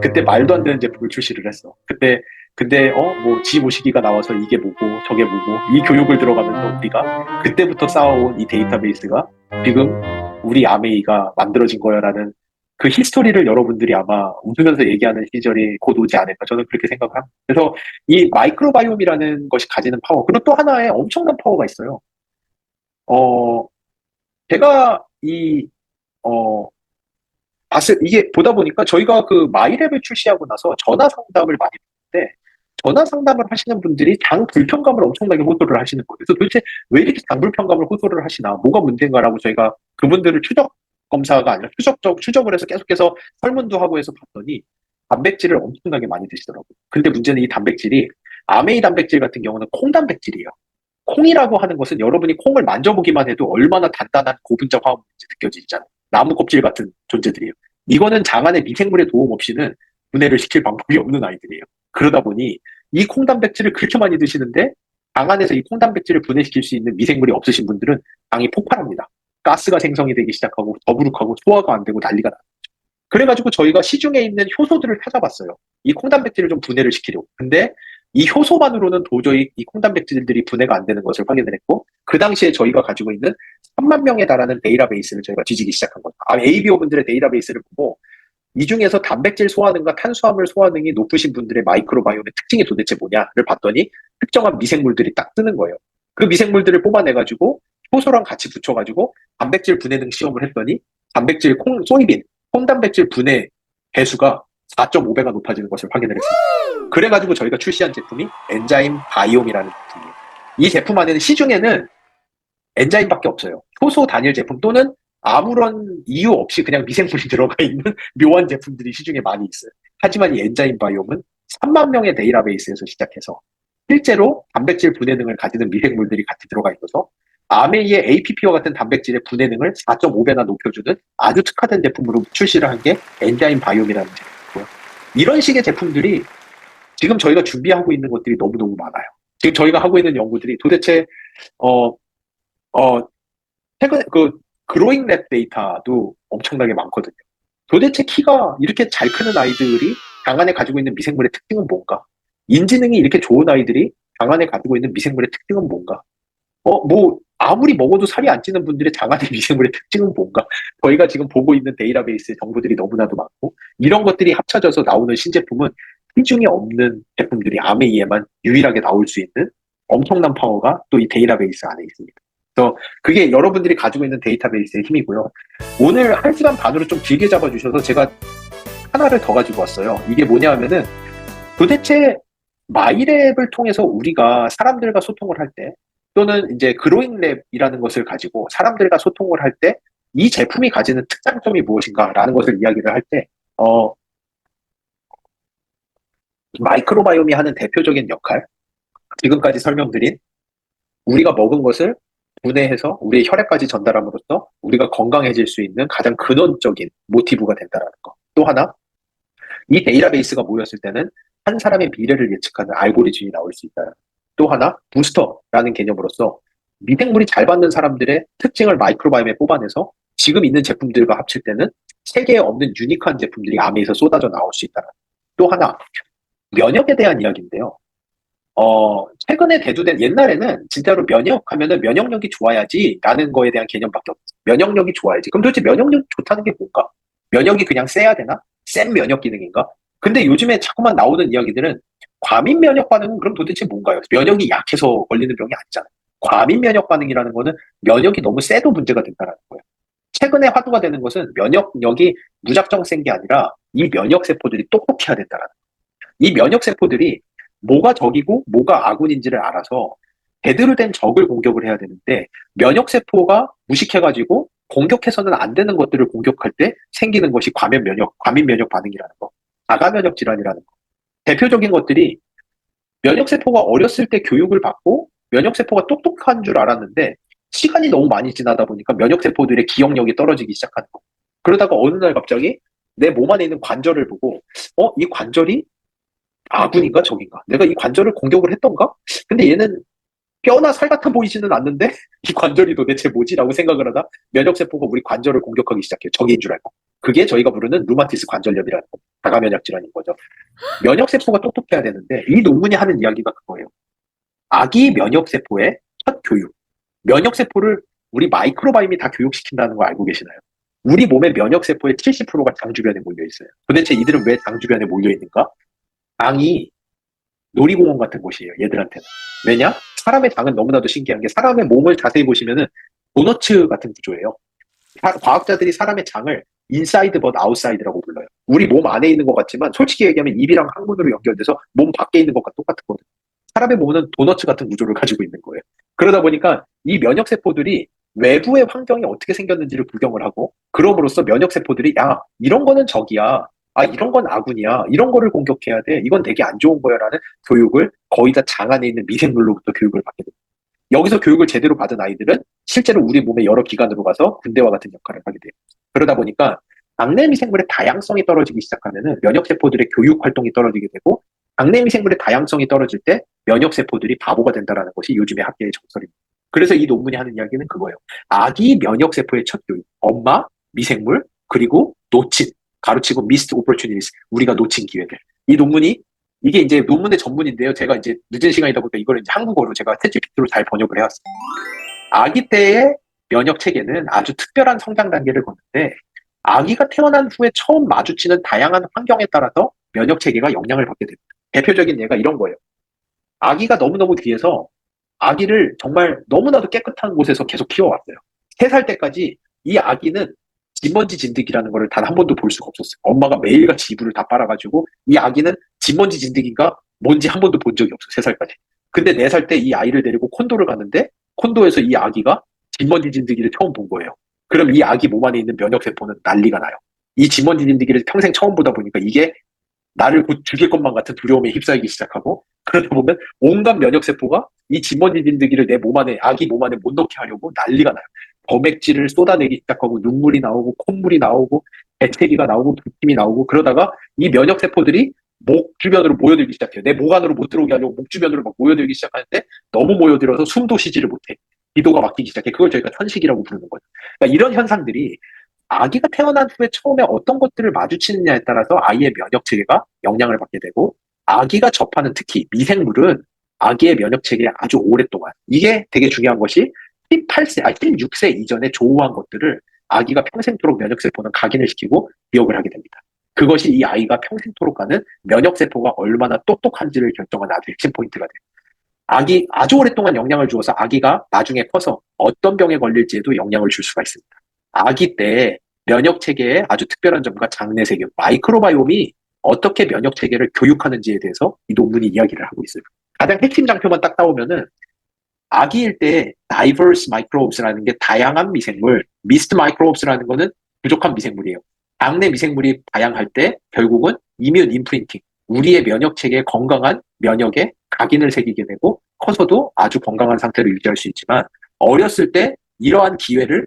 그때 말도 안 되는 제품을 출시를 했어. 근데 뭐 지 모시기가 나와서 이게 뭐고 저게 뭐고 이 교육을 들어가면서 우리가 그때부터 쌓아온 이 데이터베이스가 지금 우리 아메이가 만들어진 거야라는 그 히스토리를 여러분들이 아마 웃으면서 얘기하는 시절이 곧 오지 않을까, 저는 그렇게 생각합니다. 그래서 이 마이크로바이옴이라는 것이 가지는 파워, 그리고 또 하나의 엄청난 파워가 있어요. 어, 제가 이게 보다 보니까 저희가 그 마이랩을 출시하고 나서 전화 상담을 많이 했는데, 전화 상담을 하시는 분들이 장 불편감을 엄청나게 호소를 하시는 거예요. 그래서 도대체 왜 이렇게 장 불편감을 호소를 하시나, 뭐가 문제인가라고 저희가 그분들을 추적 검사가 아니라 추적을 해서 계속해서 설문도 하고 해서 봤더니 단백질을 엄청나게 많이 드시더라고요. 근데 문제는 이 단백질이, 아메이 단백질 같은 경우는 콩 단백질이에요. 콩이라고 하는 것은 여러분이 콩을 만져보기만 해도 얼마나 단단한 고분자 화합물인지 느껴지잖아요. 나무 껍질 같은 존재들이에요. 이거는 장 안에 미생물의 도움 없이는 분해를 시킬 방법이 없는 아이들이에요. 그러다 보니 이 콩 단백질을 그렇게 많이 드시는데, 장 안에서 이 콩 단백질을 분해시킬 수 있는 미생물이 없으신 분들은 장이 폭발합니다. 가스가 생성이 되기 시작하고 더부룩하고 소화가 안 되고 난리가 나요. 그래가지고 저희가 시중에 있는 효소들을 찾아봤어요. 이 콩단백질을 좀 분해를 시키려고. 근데 이 효소만으로는 도저히 이 콩단백질들이 분해가 안 되는 것을 확인을 했고, 그 당시에 저희가 가지고 있는 3만 명에 달하는 데이터베이스를 저희가 뒤지기 시작한 거죠. ABO 분들의 데이터베이스를 보고, 이 중에서 단백질 소화능과 탄수화물 소화능이 높으신 분들의 마이크로바이옴의 특징이 도대체 뭐냐를 봤더니 특정한 미생물들이 딱 뜨는 거예요. 그 미생물들을 뽑아내가지고 효소랑 같이 붙여가지고 단백질 분해능 시험을 했더니, 소이빈, 콩단백질 분해 배수가 4.5배가 높아지는 것을 확인을 했습니다. 그래가지고 저희가 출시한 제품이 엔자임 바이옴이라는 제품이에요. 이 제품 안에는, 시중에는 엔자임밖에 없어요. 효소 단일 제품 또는 아무런 이유 없이 그냥 미생물이 들어가 있는 묘한 제품들이 시중에 많이 있어요. 하지만 이 엔자임 바이옴은 3만 명의 데이터베이스에서 시작해서 실제로 단백질 분해능을 가지는 미생물들이 같이 들어가 있어서 아메이의 APP와 같은 단백질의 분해능을 4.5배나 높여주는 아주 특화된 제품으로 출시를 한 게 엔자임 바이옴이라는 제품이고요. 이런 식의 제품들이 지금 저희가 준비하고 있는 것들이 너무너무 많아요. 지금 저희가 하고 있는 연구들이 도대체 최근에 그 그로잉 랩 데이터도 엄청나게 많거든요. 도대체 키가 이렇게 잘 크는 아이들이 장 안에 가지고 있는 미생물의 특징은 뭔가? 인지능이 이렇게 좋은 아이들이 장 안에 가지고 있는 미생물의 특징은 뭔가? 아무리 먹어도 살이 안 찌는 분들의 장 안의 미생물의 특징은 뭔가? 저희가 지금 보고 있는 데이터베이스 정보들이 너무나도 많고, 이런 것들이 합쳐져서 나오는 신제품은 시중에 없는 제품들이 아메이에만 유일하게 나올 수 있는 엄청난 파워가 또 이 데이터베이스 안에 있습니다. 그래서 그게 여러분들이 가지고 있는 데이터베이스의 힘이고요. 오늘 1시간 반으로 좀 길게 잡아주셔서 제가 하나를 더 가지고 왔어요. 이게 뭐냐 하면은 도대체 마이랩을 통해서 우리가 사람들과 소통을 할 때, 또는 이제 그로잉랩이라는 것을 가지고 사람들과 소통을 할 때 이 제품이 가지는 특장점이 무엇인가라는 것을 이야기를 할 때, 마이크로바이옴이 하는 대표적인 역할, 지금까지 설명드린 우리가 먹은 것을 분해해서 우리의 혈액까지 전달함으로써 우리가 건강해질 수 있는 가장 근원적인 모티브가 된다는 거. 또 하나, 이 데이터베이스가 모였을 때는 한 사람의 미래를 예측하는 알고리즘이 나올 수 있다. 또 하나, 부스터라는 개념으로서 미생물이 잘 받는 사람들의 특징을 마이크로바이옴에 뽑아내서 지금 있는 제품들과 합칠 때는 세계에 없는 유니크한 제품들이 암에서 쏟아져 나올 수 있다. 또 하나, 면역에 대한 이야기인데요. 최근에 대두된, 옛날에는 진짜로 면역하면은 면역력이 좋아야지 라는 거에 대한 개념밖에 없어요. 면역력이 좋아야지. 그럼 도대체 면역력이 좋다는 게 뭔가? 면역이 그냥 세야 되나? 센 면역 기능인가? 근데 요즘에 자꾸만 나오는 이야기들은 과민 면역 반응은 그럼 도대체 뭔가요? 면역이 약해서 걸리는 병이 아니잖아요. 과민 면역 반응이라는 거는 면역이 너무 세도 문제가 된다는 거예요. 최근에 화두가 되는 것은 면역력이 무작정 센 게 아니라 이 면역 세포들이 똑똑해야 된다는 거예요. 이 면역 세포들이 뭐가 적이고 뭐가 아군인지를 알아서 제대로 된 적을 공격을 해야 되는데, 면역 세포가 무식해가지고 공격해서는 안 되는 것들을 공격할 때 생기는 것이 과민 면역 반응이라는 거, 자가 면역 질환이라는 거. 대표적인 것들이 면역 세포가 어렸을 때 교육을 받고 면역 세포가 똑똑한 줄 알았는데 시간이 너무 많이 지나다 보니까 면역 세포들의 기억력이 떨어지기 시작하는 거. 그러다가 어느 날 갑자기 내 몸 안에 있는 관절을 보고, 이 관절이 아군인가 적인가? 내가 이 관절을 공격을 했던가? 근데 얘는 뼈나 살 같아 보이지는 않는데 이 관절이 도대체 뭐지라고 생각을 하다 면역세포가 우리 관절을 공격하기 시작해요. 적인 줄 알고. 그게 저희가 부르는 루마티스 관절염이라는 거, 자가 면역 질환인 거죠. 면역세포가 똑똑해야 되는데 이 논문이 하는 이야기가 그거예요. 아기 면역세포의 첫 교육. 면역세포를 우리 마이크로바이옴이 다 교육시킨다는 거 알고 계시나요? 우리 몸의 면역세포의 70%가 장 주변에 몰려 있어요. 도대체 이들은 왜 장 주변에 몰려 있는가? 장이 놀이공원 같은 곳이에요, 얘들한테는. 왜냐? 사람의 장은 너무나도 신기한 게, 사람의 몸을 자세히 보시면은 도너츠 같은 구조예요. 과학자들이 사람의 장을 인사이드 벗 아웃사이드라고 불러요. 우리 몸 안에 있는 것 같지만 솔직히 얘기하면 입이랑 항문으로 연결돼서 몸 밖에 있는 것과 똑같거든요. 사람의 몸은 도너츠 같은 구조를 가지고 있는 거예요. 그러다 보니까 이 면역세포들이 외부의 환경이 어떻게 생겼는지를 구경을 하고, 그럼으로써 면역세포들이 야, 이런 거는 적이야, 이런 건 아군이야, 이런 거를 공격해야 돼, 이건 되게 안 좋은 거야 라는 교육을 거의 다 장 안에 있는 미생물로부터 교육을 받게 됩니다. 여기서 교육을 제대로 받은 아이들은 실제로 우리 몸의 여러 기관으로 가서 군대와 같은 역할을 하게 돼요. 그러다 보니까 장내 미생물의 다양성이 떨어지기 시작하면은 면역세포들의 교육 활동이 떨어지게 되고, 장내 미생물의 다양성이 떨어질 때 면역세포들이 바보가 된다는 것이 요즘의 학계의 정설입니다. 그래서 이 논문이 하는 이야기는 그거예요. 아기 면역세포의 첫 교육, 엄마, 미생물, 그리고 놓친, 가로치고 미스트 오퍼튜니티스, 우리가 놓친 기회들. 이 논문이, 이게 이제 논문의 전문인데요. 제가 이제 늦은 시간이다 보니까 이걸 이제 한국어로 제가 챗GPT로 잘 번역을 해왔어요. 아기 때의 면역 체계는 아주 특별한 성장 단계를 걷는데, 아기가 태어난 후에 처음 마주치는 다양한 환경에 따라서 면역 체계가 영향을 받게 됩니다. 대표적인 예가 이런 거예요. 아기가 너무너무 뒤에서 아기를 정말 너무나도 깨끗한 곳에서 계속 키워왔어요. 3살 때까지 이 아기는 진먼지 진드기라는 거를 단 한 번도 볼 수가 없었어요. 엄마가 매일같이 이불을 다 빨아가지고 이 아기는 진먼지 진드기가 뭔지 한 번도 본 적이 없어요. 3살까지. 근데 4살 때 이 아이를 데리고 콘도를 갔는데 콘도에서 이 아기가 진먼지 진드기를 처음 본 거예요. 그럼 이 아기 몸 안에 있는 면역세포는 난리가 나요. 이 진먼지 진드기를 평생 처음 보다 보니까 이게 나를 곧 죽일 것만 같은 두려움에 휩싸이기 시작하고, 그러다 보면 온갖 면역세포가 이 진먼지 진드기를 내 몸 안에, 아기 몸 안에 못 넣게 하려고 난리가 나요. 범액질을 쏟아내기 시작하고 눈물이 나오고 콧물이 나오고 배태기가 나오고 기침이 나오고, 그러다가 이 면역세포들이 목 주변으로 모여들기 시작해요. 내 목 안으로 못 들어오게 하려고 목 주변으로 막 모여들기 시작하는데 너무 모여들어서 숨도 쉬지를 못해. 기도가 막히기 시작해. 그걸 저희가 천식이라고 부르는 거죠. 그러니까 이런 현상들이 아기가 태어난 후에 처음에 어떤 것들을 마주치느냐에 따라서 아이의 면역 체계가 영향을 받게 되고 아기가 접하는 특히 미생물은 아기의 면역 체계에 아주 오랫동안 이게 되게 중요한 것이 16세 이전에 조우한 것들을 아기가 평생토록 면역세포는 각인을 시키고 기억을 하게 됩니다. 그것이 이 아이가 평생토록 가는 면역세포가 얼마나 똑똑한지를 결정하는 아주 핵심 포인트가 돼요. 아기 아주 오랫동안 영향을 주어서 아기가 나중에 커서 어떤 병에 걸릴지에도 영향을 줄 수가 있습니다. 아기 때 면역 체계의 아주 특별한 점과 장내 세균, 마이크로바이옴이 어떻게 면역 체계를 교육하는지에 대해서 이 논문이 이야기를 하고 있어요. 가장 핵심 장표만 딱 따오면은 아기일 때 diverse microbes라는 게 다양한 미생물, missed microbes라는 거는 부족한 미생물이에요. 장내 미생물이 다양할 때 결국은 이뮨 임프린팅, 우리의 면역 체계의 건강한 면역에 각인을 새기게 되고 커서도 아주 건강한 상태를 유지할 수 있지만 어렸을 때 이러한 기회를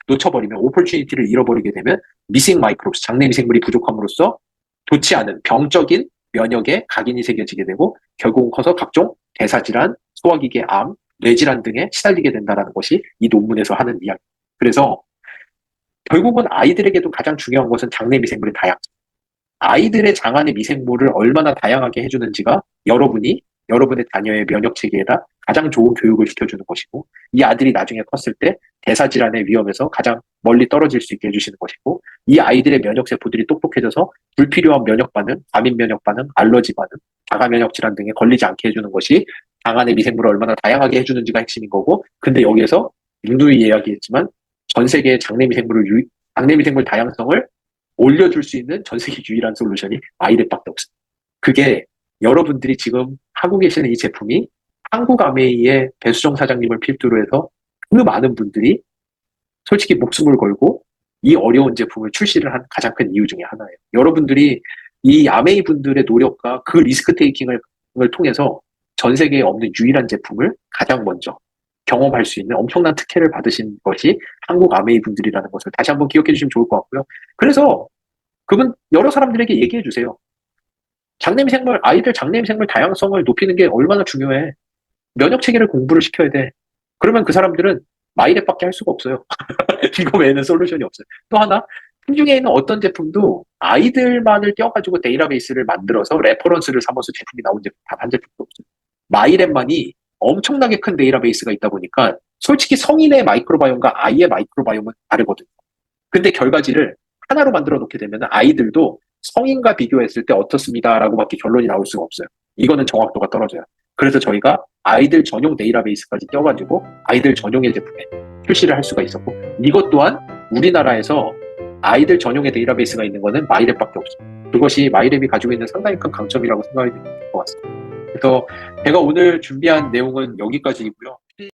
놓쳐버리면 opportunity를 잃어버리게 되면 missing microbes, 장내 미생물이 부족함으로써 좋지 않은 병적인 면역에 각인이 새겨지게 되고 결국은 커서 각종 대사질환, 소화기계 암, 뇌질환 등에 시달리게 된다는 것이 이 논문에서 하는 이야기. 그래서 결국은 아이들에게도 가장 중요한 것은 장내 미생물의 다양성. 아이들의 장 안의 미생물을 얼마나 다양하게 해주는지가 여러분의 자녀의 면역 체계에다 가장 좋은 교육을 시켜주는 것이고 이 아들이 나중에 컸을 때 대사질환의 위험에서 가장 멀리 떨어질 수 있게 해주시는 것이고 이 아이들의 면역세포들이 똑똑해져서 불필요한 면역 반응, 과민 면역 반응, 알러지 반응, 자가 면역 질환 등에 걸리지 않게 해주는 것이 장 안의 미생물을 얼마나 다양하게 해주는지가 핵심인 거고 근데 여기에서 누누이 이야기했지만 전 세계의 장내 미생물 다양성을 올려줄 수 있는 전 세계 유일한 솔루션이 마이랩밖에 없습니다. 그게 여러분들이 지금 하고 계시는 이 제품이 한국아메이의 배수정 사장님을 필두로 해서 그 많은 분들이 솔직히 목숨을 걸고 이 어려운 제품을 출시를 한 가장 큰 이유 중에 하나예요. 여러분들이 이 아메이 분들의 노력과 그 리스크 테이킹을 통해서 전 세계에 없는 유일한 제품을 가장 먼저 경험할 수 있는 엄청난 특혜를 받으신 것이 한국 아메이 분들이라는 것을 다시 한번 기억해 주시면 좋을 것 같고요. 그래서 그분 여러 사람들에게 얘기해 주세요. 아이들 장내미생물 다양성을 높이는 게 얼마나 중요해. 면역 체계를 공부를 시켜야 돼. 그러면 그 사람들은 마이랩밖에 할 수가 없어요. 이거 외에는 솔루션이 없어요. 또 하나, 시중에 있는 어떤 제품도 아이들만을 떼어가지고 데이터베이스를 만들어서 레퍼런스를 삼아서 제품이 나온 제품 단 한 제품도 없어요. 마이랩만이 엄청나게 큰 데이터베이스가 있다 보니까 솔직히 성인의 마이크로바이옴과 아이의 마이크로바이옴은 다르거든요. 근데 결과지를 하나로 만들어 놓게 되면 아이들도 성인과 비교했을 때 어떻습니다라고밖에 결론이 나올 수가 없어요. 이거는 정확도가 떨어져요. 그래서 저희가 아이들 전용 데이터베이스까지 떼어가지고 아이들 전용의 제품에 출시를 할 수가 있었고 이것 또한 우리나라에서 아이들 전용의 데이터베이스가 있는 거는 마이랩밖에 없어요. 그것이 마이랩이 가지고 있는 상당히 큰 강점이라고 생각이 될 것 같습니다. 그래서 제가 오늘 준비한 내용은 여기까지이고요.